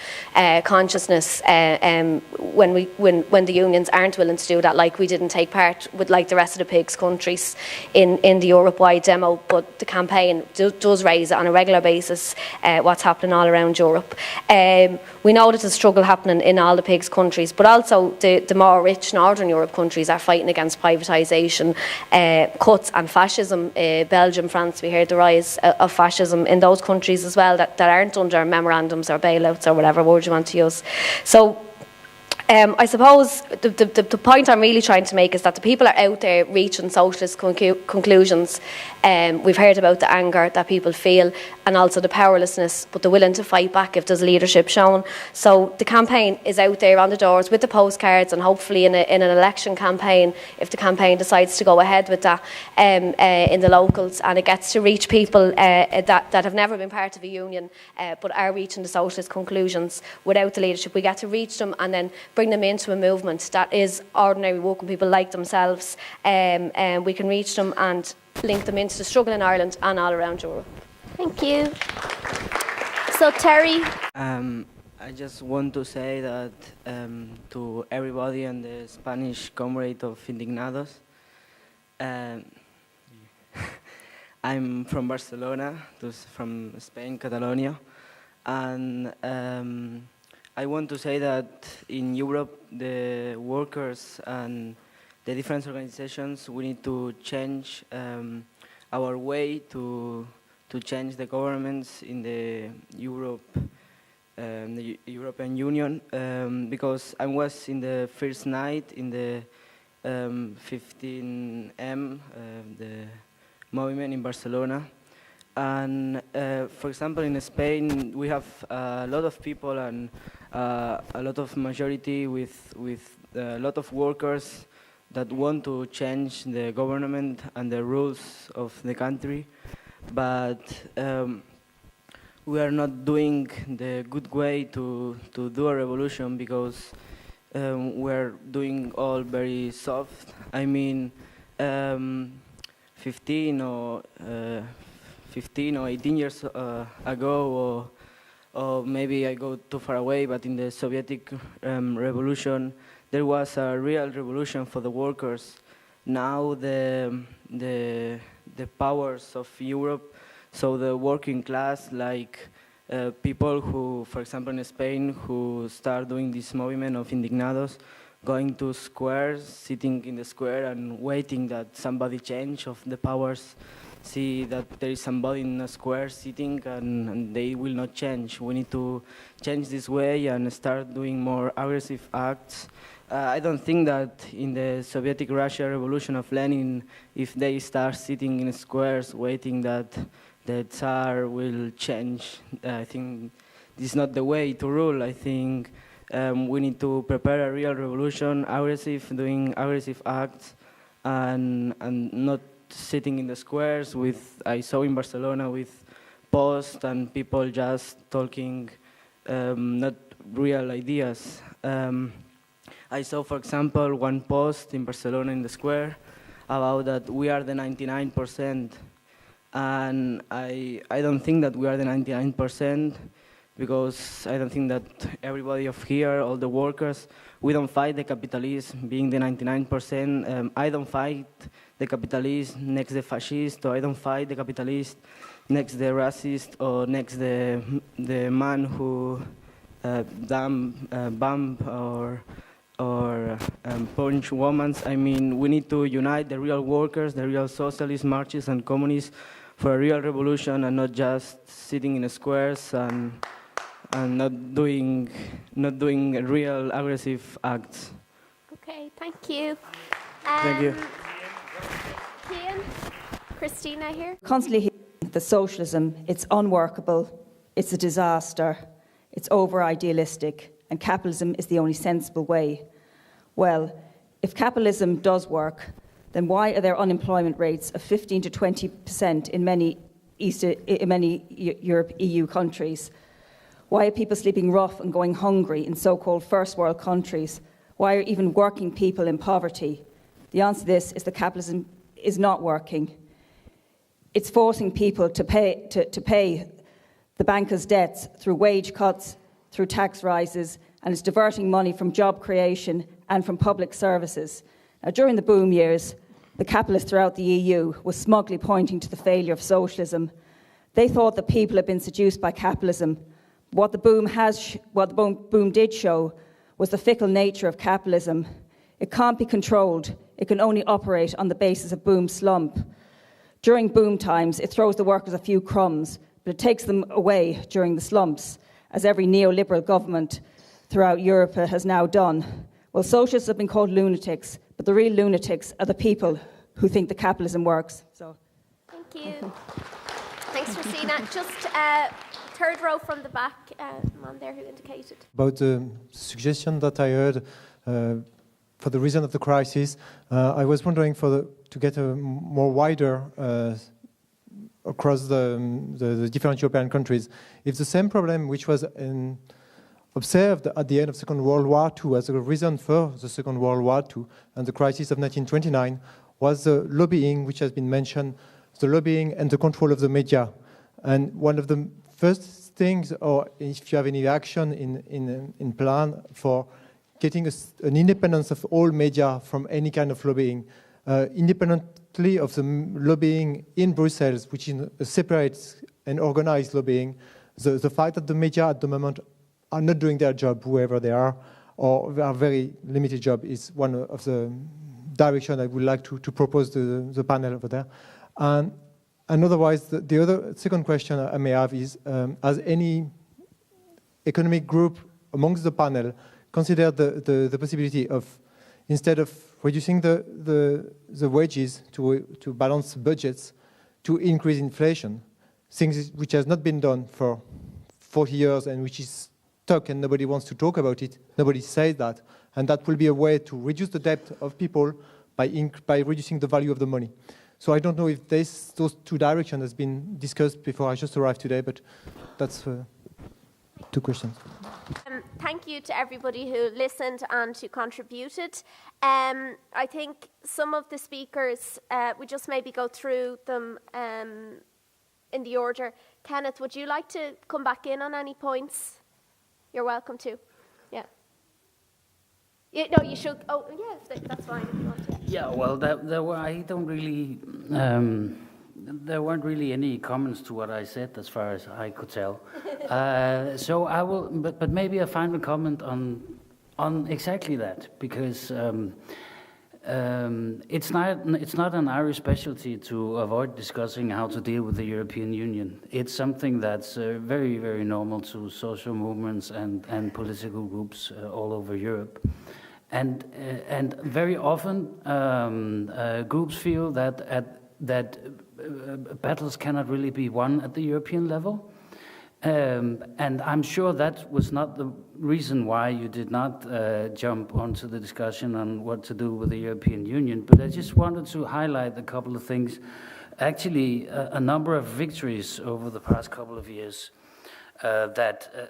consciousness when the unions aren't willing to do that, like we didn't take part with like the rest of the PIGS countries in the Europe-wide demo, but the campaign does raise on a regular basis what's happening all around Europe. We know that there's struggle happening in all the PIGS countries, but also the more rich Northern Europe countries are fighting against privatisation, cuts and fascism. Belgium, France, we heard the rise of fascism in those countries as well that aren't under memorandums or bailouts or whatever word you want to use. So I suppose the point I'm really trying to make is that the people are out there reaching socialist conclusions. We've heard about the anger that people feel and also the powerlessness, but they're willing to fight back if there's leadership shown. So the campaign is out there on the doors with the postcards, and hopefully in an election campaign, if the campaign decides to go ahead with that in the locals, and it gets to reach people that have never been part of a union but are reaching the socialist conclusions without the leadership. We get to reach them and then bring them into a movement that is ordinary working people like themselves. We can reach them and link them into the struggle in Ireland and all around Europe. Thank you. So Terry. I just want to say that to everybody and the Spanish comrade of Indignados, I'm from Barcelona, from Spain, Catalonia, and I want to say that in Europe, the workers and the different organizations, we need to change our way to change the governments in the European Union, because I was in the first night in the 15M, the movement in Barcelona. And for example, in Spain, we have a lot of people and a lot of majority with a lot of workers that want to change the government and the rules of the country. But we are not doing the good way to do a revolution, because we're doing all very soft. I mean, 15 or 18 years ago, or maybe I go too far away, but in the Soviet revolution, there was a real revolution for the workers. Now the powers of Europe, so the working class, like people who, for example, in Spain, who start doing this movement of indignados, going to squares, sitting in the square and waiting that somebody change of the powers, see that there is somebody in a square sitting and they will not change. We need to change this way and start doing more aggressive acts. I don't think that in the Soviet Russia revolution of Lenin, if they start sitting in squares waiting that the Tsar will change, I think this is not the way to rule. I think we need to prepare a real revolution, aggressive, doing aggressive acts, and not sitting in the squares with, I saw in Barcelona, with posts and people just talking not real ideas. I saw, for example, one post in Barcelona in the square about that we are the 99%, and I don't think that we are the 99%, because I don't think that everybody of here, all the workers, we don't fight the capitalism being the 99%. I don't fight the capitalist next the fascist, or I don't fight the capitalist next the racist, or next the man who bump or punch women. I mean, we need to unite the real workers, the real socialist marxists and communists for a real revolution, and not just sitting in squares and not doing real aggressive acts. Okay, thank you. Thank you. Cian, Christina here. Constantly hearing that socialism, it's unworkable, it's a disaster, it's over-idealistic, and capitalism is the only sensible way. Well, if capitalism does work, then why are there unemployment rates of 15 to 20% in many Europe, EU countries? Why are people sleeping rough and going hungry in so-called first world countries? Why are even working people in poverty? The answer to this is that capitalism is not working. It's forcing people to pay the bankers' debts through wage cuts, through tax rises, and it's diverting money from job creation and from public services. Now, during the boom years, the capitalists throughout the EU were smugly pointing to the failure of socialism. They thought that people had been seduced by capitalism. What the boom did show was the fickle nature of capitalism. It can't be controlled. It can only operate on the basis of boom slump. During boom times, it throws the workers a few crumbs, but it takes them away during the slumps, as every neoliberal government throughout Europe has now done. Well, socialists have been called lunatics, but the real lunatics are the people who think that capitalism works. So, thank you. Thanks, Christina. Just third row from the back, man there who indicated. About the suggestion that I heard for the reason of the crisis, I was wondering to get a more wider across the different European countries, if the same problem which was observed at the end of the Second World War II as a reason for the Second World War II and the crisis of 1929 was the lobbying, which has been mentioned, the lobbying and the control of the media. And one of the first things, or if you have any action in plan for getting an independence of all media from any kind of lobbying, independently of the lobbying in Brussels, which is a separate and organized lobbying, the fact that the media at the moment are not doing their job, whoever they are, or they are very limited job, is one of the direction I would like to propose to the panel over there. And otherwise, the other second question I may have is, has any economic group amongst the panel considered the possibility of, instead of reducing the wages to balance budgets, to increase inflation, things which has not been done for 40 years and which is stuck and nobody wants to talk about it, nobody says that, and that will be a way to reduce the debt of people by reducing the value of the money. So I don't know if those two directions has been discussed before I just arrived today, but that's two questions. Thank you to everybody who listened and who contributed. I think some of the speakers, we just maybe go through them in the order. Kenneth, would you like to come back in on any points? You're welcome to. Yeah. No, you should. Oh, yeah, that's fine if you want to. Yeah, well, there weren't really any comments to what I said, as far as I could tell. So I will, but maybe a final comment on exactly that, because it's not an Irish specialty to avoid discussing how to deal with the European Union. It's something that's very, very normal to social movements and political groups all over Europe. And very often groups feel that battles cannot really be won at the European level. And I'm sure that was not the reason why you did not jump onto the discussion on what to do with the European Union, but I just wanted to highlight a couple of things. Actually, a number of victories over the past couple of years,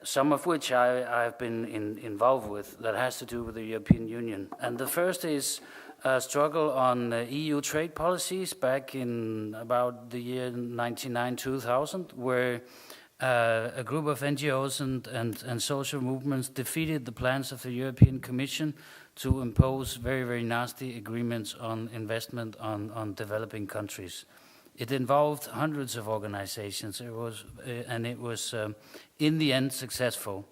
some of which I've been involved with, that has to do with the European Union. And the first is a struggle on EU trade policies back in about the year 1999-2000, where a group of NGOs and social movements defeated the plans of the European Commission to impose very, very nasty agreements on investment on developing countries. It involved hundreds of organizations. It was in the end successful.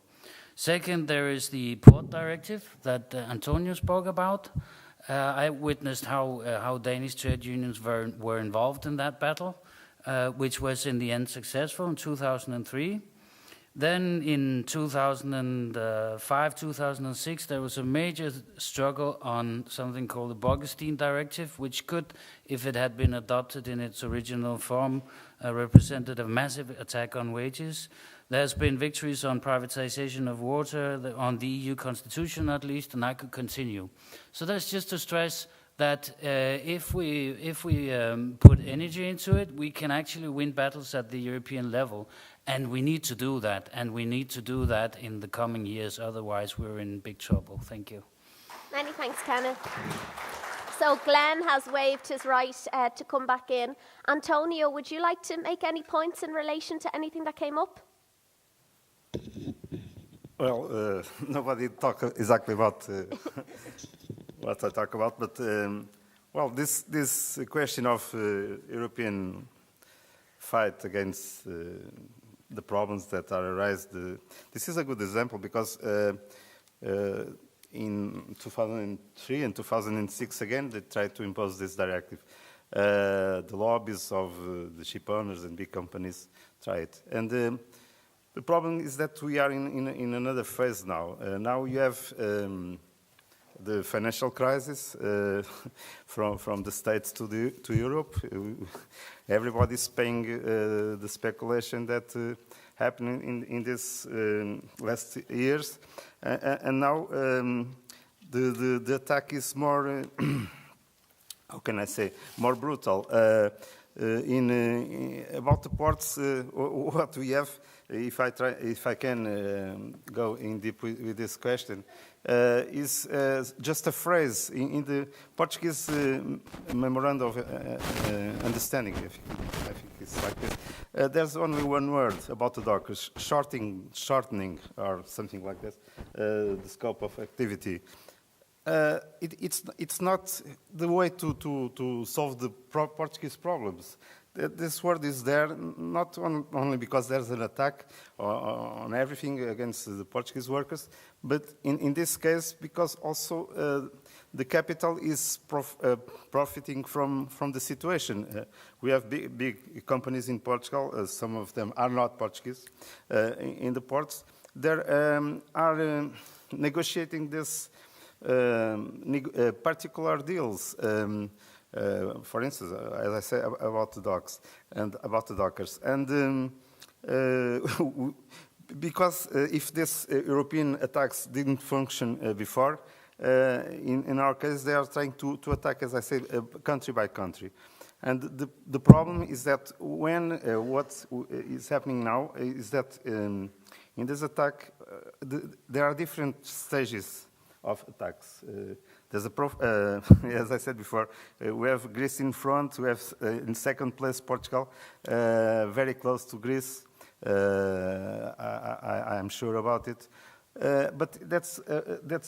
Second, there is the Port Directive that Antonio spoke about. I witnessed how Danish trade unions were involved in that battle, which was in the end successful in 2003. Then in 2005, 2006, there was a major struggle on something called the Bolkestein Directive, which could, if it had been adopted in its original form, represented a massive attack on wages. There's been victories on privatization of water, on the EU constitution at least, and I could continue. So that's just to stress that if we put energy into it, we can actually win battles at the European level. And we need to do that, and we need to do that in the coming years, otherwise we're in big trouble. Thank you. Many thanks, Kenneth. So Glenn has waived his right to come back in. Antonio, would you like to make any points in relation to anything that came up? Well, nobody talked exactly about what I talk about, but well, this question of European fight against the problems that are arising. This is a good example because in 2003 and 2006 again they tried to impose this directive. The lobbies of the ship owners and big companies tried, and the problem is that we are in another phase now. Now you have the financial crisis from the States to Europe. Everybody's paying the speculation that happened in these last years, and now the attack is more, how can I say, more brutal. About the ports, what we have, if I can go in deep with this question, is just a phrase in the Portuguese memorandum of understanding. I think it's like this. There's only one word about the dockers: shortening, or something like that. The scope of activity. It's not the way to solve the Portuguese problems. This word is there not only because there's an attack on everything against the Portuguese workers, but in this case because also the capital is profiting from the situation. We have big companies in Portugal, some of them are not Portuguese, in the ports. They are negotiating this particular deals. For instance, as I say about the docks and about the dockers, and because if this European attacks didn't function before, in our case they are trying to attack, as I said, country by country. And the problem is that when what is happening now is that in this attack, there are different stages of attacks. There's as I said before, we have Greece in front, we have in second place Portugal, very close to Greece. I am sure about it. But that's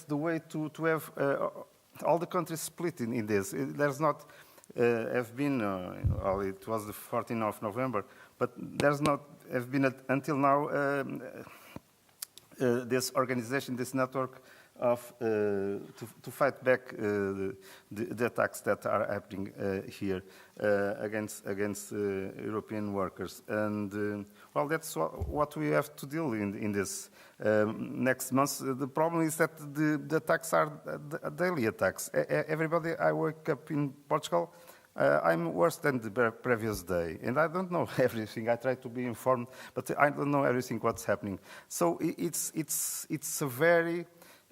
the way to have all the countries split in this. There's not have been, well, it was the 14th of November, but there's not have been until now this organization, this network of to fight back the attacks that are happening here against European workers. And well, that's what we have to deal in this next month. The problem is that the attacks are daily attacks. Everybody, I wake up in Portugal, I'm worse than the previous day, and I don't know everything. I try to be informed, but I don't know everything what's happening. So it's a very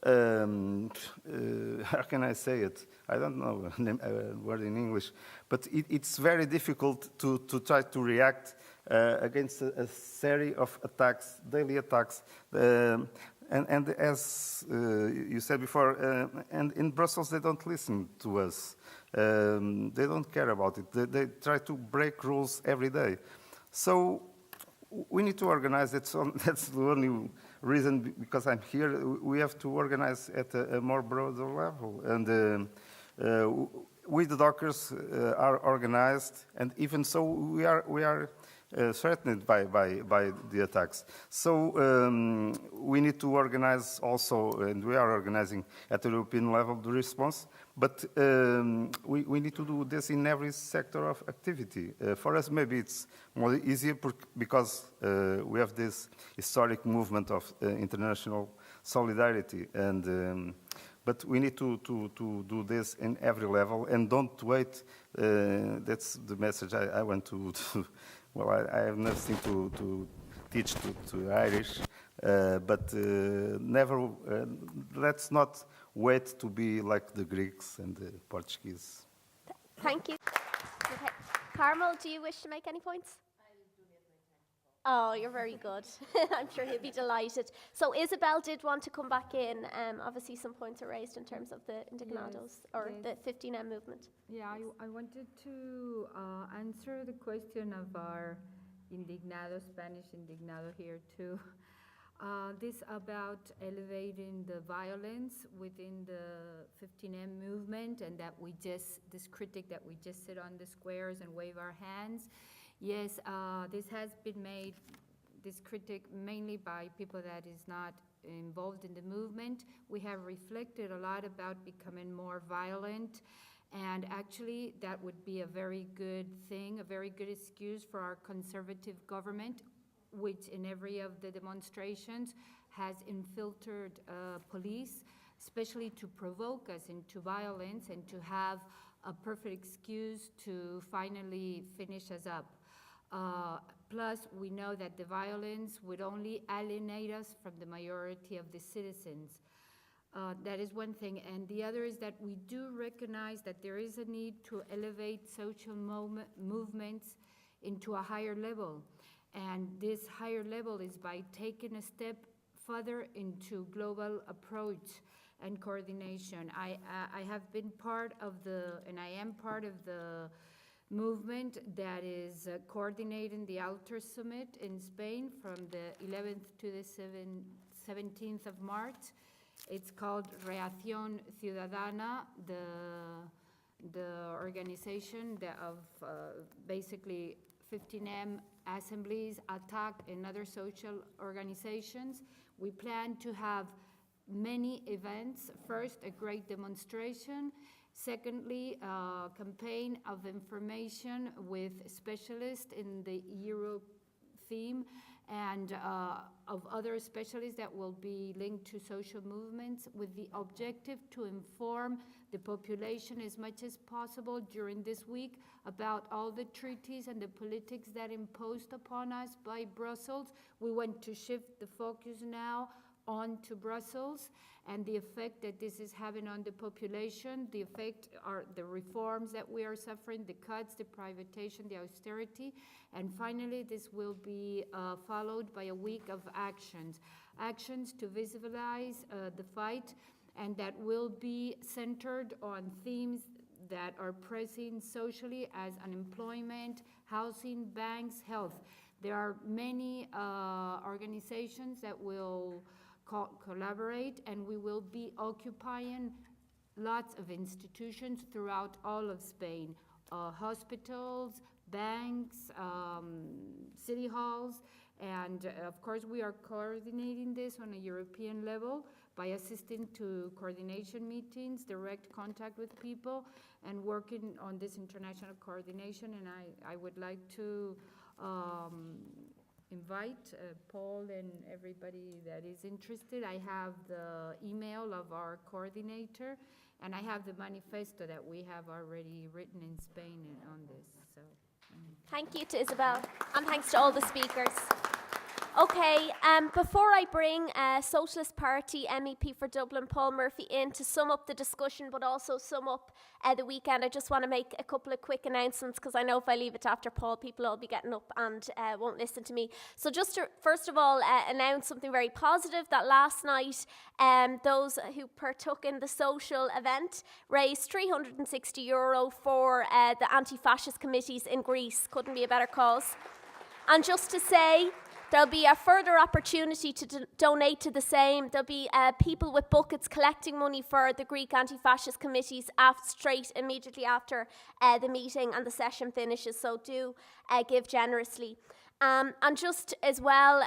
how can I say it? I don't know a word in English, but it's very difficult to try to react against a series of attacks, daily attacks. And as you said before, and in Brussels they don't listen to us. They don't care about it. They try to break rules every day. So we need to organize it. So that's the only reason, because I'm here. We have to organize at a more broader level. And we, the dockers, are organized, and even so, we are threatened by the attacks. So we need to organize also, and we are organizing at the European level the response. But we need to do this in every sector of activity. For us, maybe it's more easier because we have this historic movement of international solidarity, and but we need to do this in every level and don't wait. That's the message I want to well, I have nothing to teach to Irish, but never, let's not wait to be like the Greeks and the Portuguese. Thank you. Okay. Carmel, do you wish to make any points? Oh, you're very good. I'm sure he'll be delighted. So Isabel did want to come back in. Obviously, some points are raised in terms of the Indignados, or the 15M movement. Yeah, I wanted to answer the question of our Indignado, Spanish Indignado here too. This about elevating the violence within the 15M movement, and that this critic that we just sit on the squares and wave our hands. Yes, this has been made, this critic, mainly by people that is not involved in the movement. We have reflected a lot about becoming more violent, and actually that would be a very good thing, a very good excuse for our conservative government, which in every of the demonstrations has infiltrated police, especially to provoke us into violence and to have a perfect excuse to finally finish us up. Plus, we know that the violence would only alienate us from the majority of the citizens. That is one thing. And the other is that we do recognize that there is a need to elevate social movements into a higher level. And this higher level is by taking a step further into global approach and coordination. I have been part of and I am part of the movement that is coordinating the Alter Summit in Spain from the 11th to the 17th of March. It's called Reacción Ciudadana, the organization of basically 15M assemblies, ATTAC, and other social organizations. We plan to have many events. First, a great demonstration. Secondly, a campaign of information with specialists in the Europe theme and of other specialists that will be linked to social movements, with the objective to inform the population as much as possible during this week about all the treaties and the politics that imposed upon us by Brussels. We want to shift the focus now on to Brussels and the effect that this is having on the population, the effect are the reforms that we are suffering, the cuts, the privatization, the austerity, and finally this will be followed by a week of actions to visualize the fight, and that will be centered on themes that are pressing socially as unemployment, housing, banks, health. There are many organizations that will collaborate, and we will be occupying lots of institutions throughout all of Spain, hospitals, banks, city halls, and of course we are coordinating this on a European level by assisting to coordination meetings, direct contact with people, and working on this international coordination. And I would like to invite Paul and everybody that is interested. I have the email of our coordinator, and I have the manifesto that we have already written in Spain on this. So, Thank you to Isabel, and thanks to all the speakers. Okay, before I bring Socialist Party MEP for Dublin, Paul Murphy, in to sum up the discussion, but also sum up the weekend, I just want to make a couple of quick announcements, because I know if I leave it to after Paul, people will be getting up and won't listen to me. So just to, first of all, announce something very positive, that last night, those who partook in the social event raised €360 for the anti-fascist committees in Greece. Couldn't be a better cause. And just to say, there'll be a further opportunity to donate to the same. There'll be people with buckets collecting money for the Greek anti-fascist committees straight immediately after the meeting and the session finishes. So do give generously. And just as well,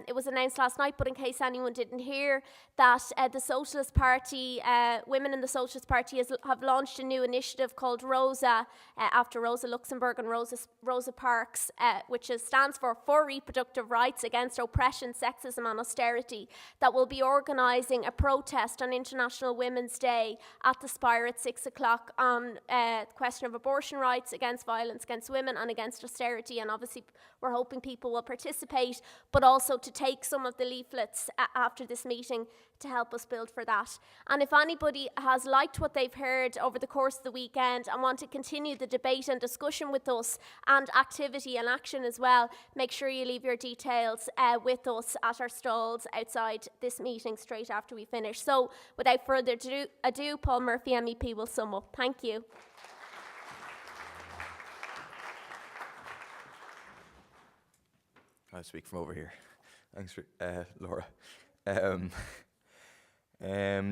it was announced last night, but in case anyone didn't hear, that the Socialist Party, women in the Socialist Party have launched a new initiative called Rosa, after Rosa Luxemburg and Rosa Parks, which stands for Reproductive Rights Against Oppression, Sexism and Austerity, that will be organising a protest on International Women's Day at the Spire at 6 o'clock on the question of abortion rights, against violence against women and against austerity. And obviously we're hoping people will participate, but also to take some of the leaflets after this meeting to help us build for that. And if anybody has liked what they've heard over the course of the weekend and want to continue the debate and discussion with us, and activity and action as well, make sure you leave your details with us at our stalls outside this meeting straight after we finish. So without further ado, Paul Murphy MEP will sum up. Thank you. I'll speak from over here. Thanks, Laura.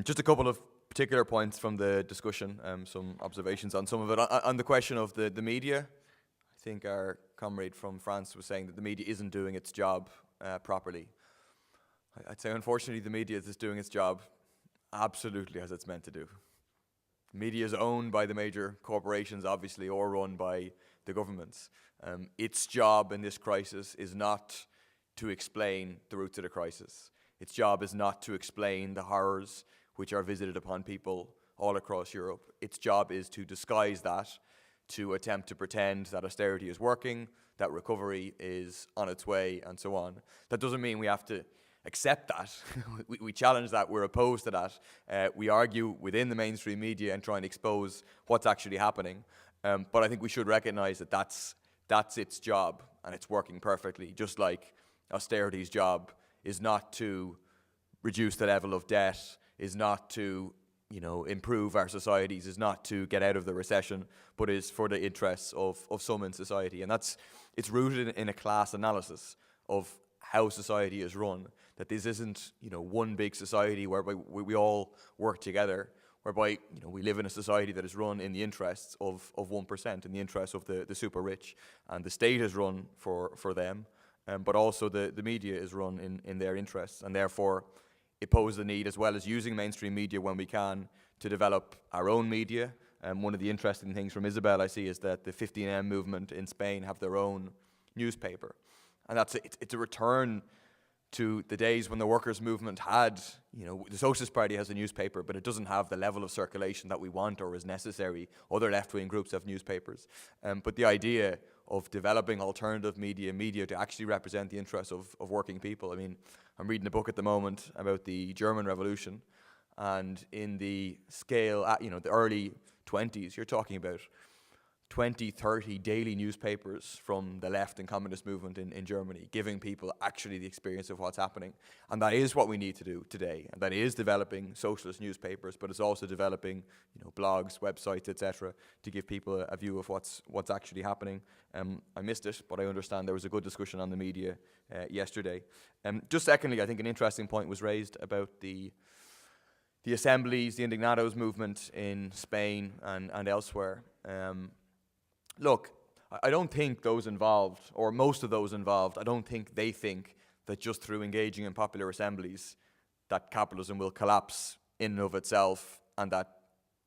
Just a couple of particular points from the discussion, some observations on some of it. On the question of the media, I think our comrade from France was saying that the media isn't doing its job properly. I'd say, unfortunately, the media is doing its job absolutely as it's meant to do. The media is owned by the major corporations, obviously, or run by the governments. Its job in this crisis is not to explain the roots of the crisis. Its job is not to explain the horrors which are visited upon people all across Europe. Its job is to disguise that, to attempt to pretend that austerity is working, that recovery is on its way, and so on. That doesn't mean we have to accept that. we challenge that, we're opposed to that. We argue within the mainstream media and try and expose what's actually happening. But I think we should recognise that that's its job, and it's working perfectly, just like austerity's job is not to reduce the level of debt, is not to improve our societies, is not to get out of the recession, but is for the interests of some in society. And it's rooted in a class analysis of how society is run, that this isn't one big society whereby we all work together, whereby we live in a society that is run in the interests of 1%, in the interests of the super rich, and the state is run for them, but also the media is run in their interests, and therefore it poses the need, as well as using mainstream media when we can, to develop our own media. One of the interesting things from Isabel I see is that the 15M movement in Spain have their own newspaper, and it's a return to the days when the workers' movement had, the Socialist Party has a newspaper, but it doesn't have the level of circulation that we want or is necessary. Other left-wing groups have newspapers. But the idea of developing alternative media to actually represent the interests of working people. I mean, I'm reading a book at the moment about the German Revolution, and in the scale, the early 20s, you're talking about 20, 30 daily newspapers from the left and communist movement in Germany, giving people actually the experience of what's happening. And that is what we need to do today. And that is developing socialist newspapers, but it's also developing, blogs, websites, etc., to give people a view of what's actually happening. I missed it, but I understand there was a good discussion on the media yesterday. Just secondly, I think an interesting point was raised about the assemblies, the Indignados movement in Spain and elsewhere. Look, I don't think those involved, or most of those involved, I don't think they think that just through engaging in popular assemblies that capitalism will collapse in and of itself and that,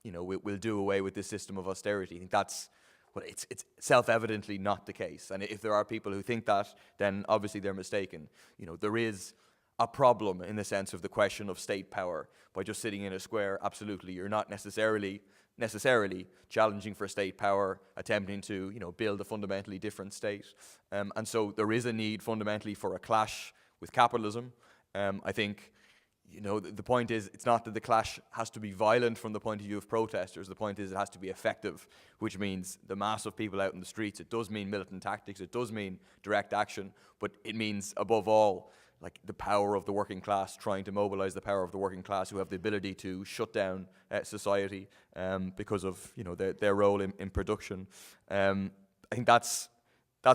we'll do away with this system of austerity. I think that's, it's self-evidently not the case. And if there are people who think that, then obviously they're mistaken. There is a problem in the sense of the question of state power. By just sitting in a square, absolutely, you're not necessarily challenging for state power, attempting to, build a fundamentally different state. And so there is a need fundamentally for a clash with capitalism. I think, the point is, it's not that the clash has to be violent from the point of view of protesters. The point is it has to be effective, which means the mass of people out in the streets. It does mean militant tactics. It does mean direct action. But it means, above all, like the power of the working class, trying to mobilize the power of the working class who have the ability to shut down society because of their role in production. I think that's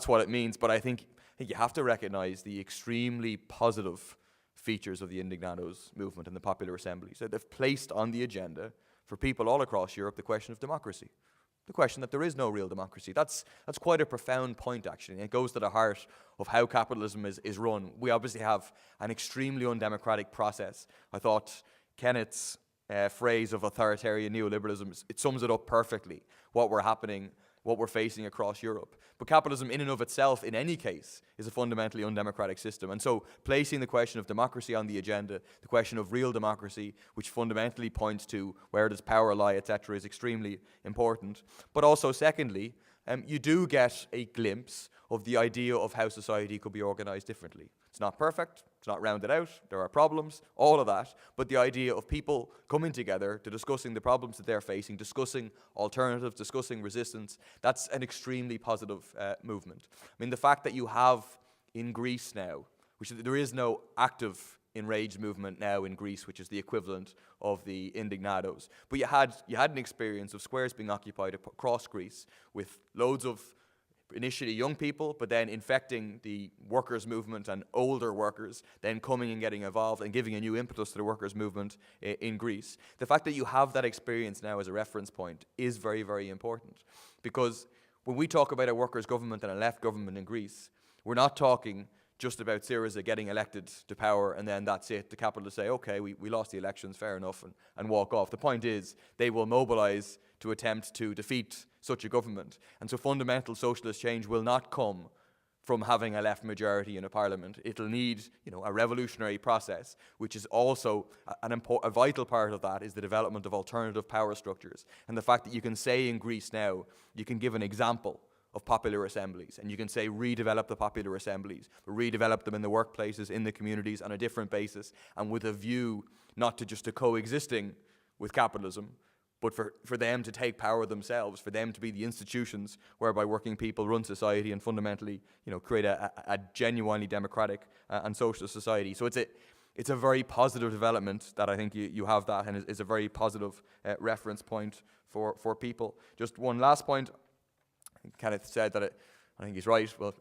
what it means. But I think you have to recognize the extremely positive features of the Indignados movement and the popular assemblies. So they've placed on the agenda for people all across Europe the question of democracy. The question that there is no real democracy. That's quite a profound point, actually. It goes to the heart of how capitalism is run. We obviously have an extremely undemocratic process. I thought Kenneth's phrase of authoritarian neoliberalism, it sums it up perfectly, what we're facing across Europe. But capitalism in and of itself, in any case, is a fundamentally undemocratic system. And so placing the question of democracy on the agenda, the question of real democracy, which fundamentally points to where does power lie, etc., is extremely important. But also, secondly, you do get a glimpse of the idea of how society could be organized differently. It's not perfect, it's not rounded out, there are problems, all of that, but the idea of people coming together to discussing the problems that they're facing, discussing alternatives, discussing resistance, that's an extremely positive movement. I mean, the fact that you have in Greece now, which there is no active enraged movement now in Greece, which is the equivalent of the Indignados, but you had an experience of squares being occupied across Greece with loads of initially young people, but then infecting the workers' movement and older workers, then coming and getting involved and giving a new impetus to the workers' movement in Greece. The fact that you have that experience now as a reference point is very, very important. Because when we talk about a workers' government and a left government in Greece, we're not talking just about Syriza getting elected to power and then that's it. The capitalists say, okay, we lost the elections, fair enough, and walk off. The point is, they will mobilize to attempt to defeat such a government. And so fundamental socialist change will not come from having a left majority in a parliament. It'll need, a revolutionary process, which is also a vital part of that is the development of alternative power structures. And the fact that you can say in Greece now, you can give an example of popular assemblies, and you can say redevelop the popular assemblies, redevelop them in the workplaces, in the communities on a different basis, and with a view not to just to coexisting with capitalism, but for them to take power themselves, for them to be the institutions whereby working people run society and fundamentally, create a genuinely democratic and socialist society. So it's a very positive development that I think you have that, and is a very positive reference point for people. Just one last point. Kenneth said that I think he's right. Well,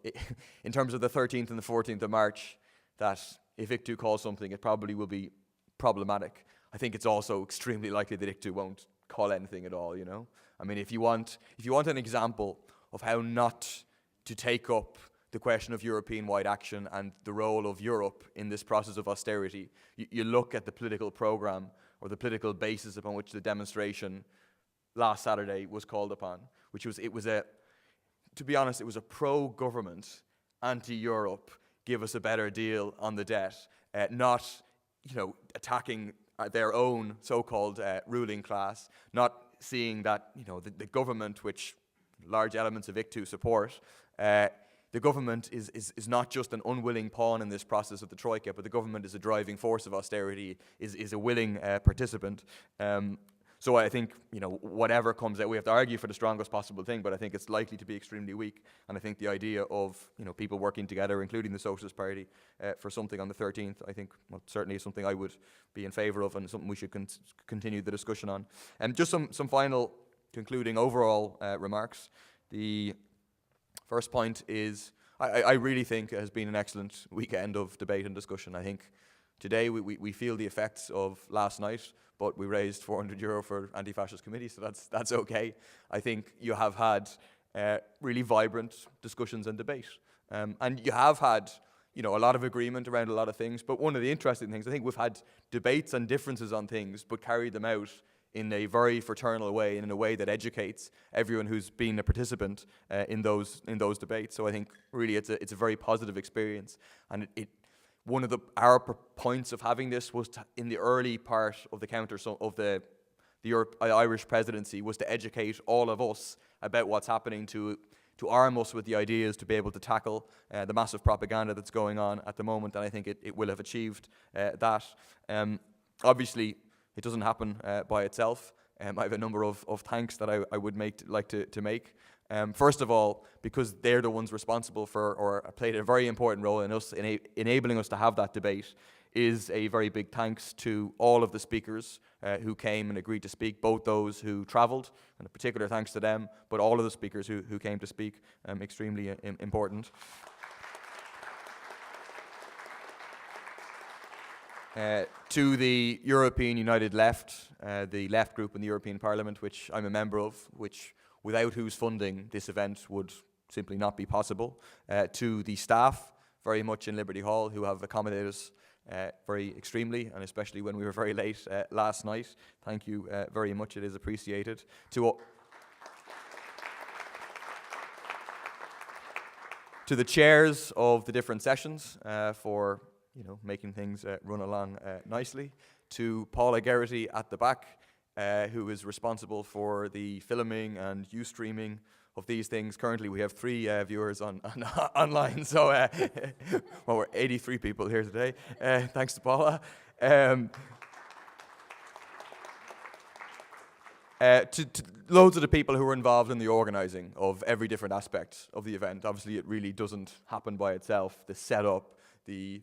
in terms of the 13th and the 14th of March, that if ICTU calls something, it probably will be problematic. I think it's also extremely likely that ICTU won't call anything at all. I mean, if you want an example of how not to take up the question of European-wide action and the role of Europe in this process of austerity, you look at the political program or the political basis upon which the demonstration last Saturday was called upon, which was to be honest, it was a pro-government, anti-Europe, give us a better deal on the debt, not attacking their own so-called ruling class, not seeing that the government, which large elements of ICTU support, the government is not just an unwilling pawn in this process of the Troika, but the government is a driving force of austerity, is a willing participant. So I think, whatever comes out, we have to argue for the strongest possible thing, but I think it's likely to be extremely weak. And I think the idea of, people working together, including the Socialist Party, for something on the 13th, I think, certainly is something I would be in favour of and something we should continue the discussion on. And just some final concluding overall remarks. The first point is, I really think it has been an excellent weekend of debate and discussion. I think today we feel the effects of last night, but we raised €400 for anti-fascist committee, so that's okay. I think you have had really vibrant discussions and debate. And you have had a lot of agreement around a lot of things, but one of the interesting things, I think we've had debates and differences on things, but carried them out in a very fraternal way and in a way that educates everyone who's been a participant in those debates. So I think really it's a very positive experience, and one of our points of having this was in the early part of the Irish presidency was to educate all of us about what's happening, to arm us with the ideas to be able to tackle the massive propaganda that's going on at the moment, and I think it will have achieved that. Obviously, it doesn't happen by itself. I have a number of thanks that I would like to make. First of all, because they're the ones responsible for, or played a very important role in us enabling us to have that debate, is a very big thanks to all of the speakers who came and agreed to speak, both those who travelled, and a particular thanks to them, but all of the speakers who came to speak, extremely important. To the European United Left, the left group in the European Parliament, which I'm a member of, without whose funding this event would simply not be possible. To the staff, very much in Liberty Hall, who have accommodated us very extremely, and especially when we were very late last night. Thank you very much, it is appreciated. To the chairs of the different sessions for making things run along nicely. To Paula Geraghty at the back, who is responsible for the filming and Ustreaming of these things. Currently, we have 3 viewers online, so we're 83 people here today. Thanks to Paula. To loads of the people who were involved in the organising of every different aspect of the event. Obviously, it really doesn't happen by itself. The setup, the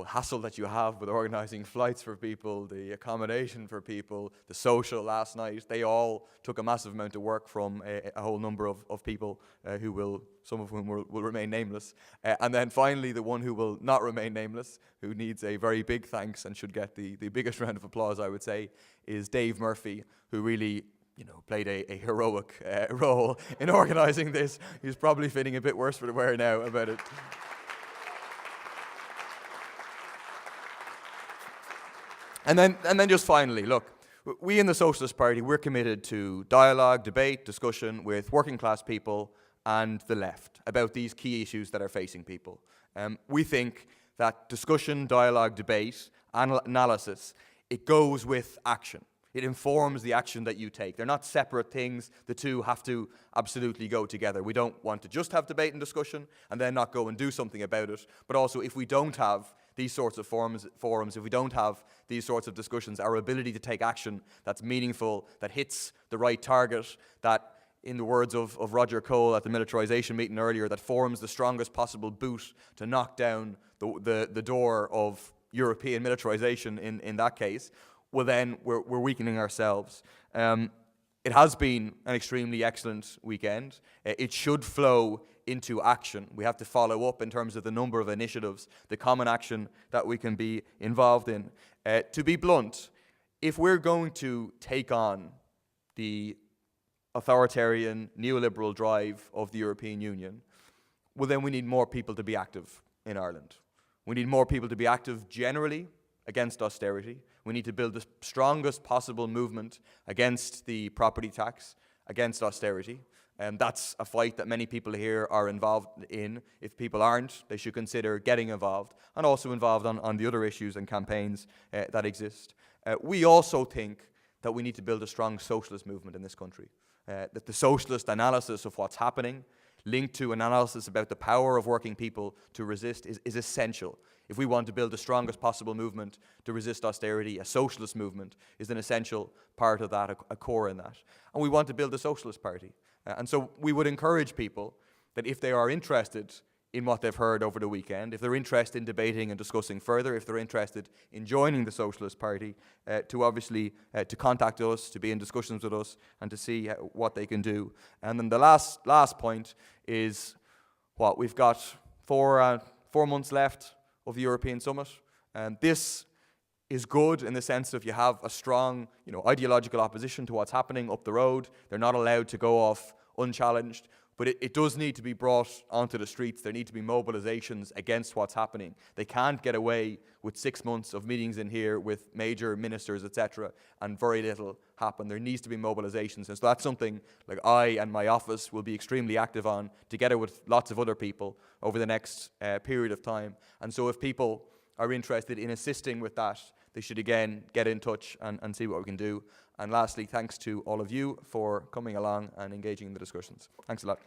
hassle that you have with organising flights for people, the accommodation for people, the social last night, they all took a massive amount of work from a whole number of people some of whom will remain nameless. And then finally, the one who will not remain nameless, who needs a very big thanks and should get the biggest round of applause, I would say, is Dave Murphy, who really played a heroic role in organising this. He's probably feeling a bit worse for the wear now about it. And then just finally, look, we in the Socialist Party, we're committed to dialogue, debate, discussion with working class people and the left about these key issues that are facing people. We think that discussion, dialogue, debate, analysis, it goes with action. It informs the action that you take. They're not separate things. The two have to absolutely go together. We don't want to just have debate and discussion and then not go and do something about it. But also, if we don't have these sorts of forums, if we don't have these sorts of discussions, our ability to take action that's meaningful, that hits the right target, that, in the words of Roger Cole at the militarisation meeting earlier, that forms the strongest possible boot to knock down the door of European militarisation in that case, well then we're weakening ourselves. It has been an extremely excellent weekend. It should flow into action. We have to follow up in terms of the number of initiatives, the common action that we can be involved in. To be blunt, if we're going to take on the authoritarian, neoliberal drive of the European Union, well then we need more people to be active in Ireland. We need more people to be active generally against austerity. We need to build the strongest possible movement against the property tax, against austerity. And that's a fight that many people here are involved in. If people aren't, they should consider getting involved, and also involved on the other issues and campaigns that exist. We also think that we need to build a strong socialist movement in this country. That the socialist analysis of what's happening, linked to analysis about the power of working people to resist, is essential. If we want to build the strongest possible movement to resist austerity, a socialist movement is an essential part of that, a core in that. And we want to build a socialist party. And so we would encourage people that if they are interested in what they've heard over the weekend, if they're interested in debating and discussing further, if they're interested in joining the Socialist Party, to obviously to contact us, to be in discussions with us, and to see what they can do. And then the last point is what we've got 4 months left of the European Summit, and this is good in the sense of you have a strong, ideological opposition to what's happening up the road. They're not allowed to go off unchallenged. But it does need to be brought onto the streets. There need to be mobilizations against what's happening. They can't get away with 6 months of meetings in here with major ministers, etc., and very little happen. There needs to be mobilizations. And so that's something like I and my office will be extremely active on, together with lots of other people over the next period of time. And so if people are interested in assisting with that, they should again get in touch and see what we can do. And lastly, thanks to all of you for coming along and engaging in the discussions. Thanks a lot.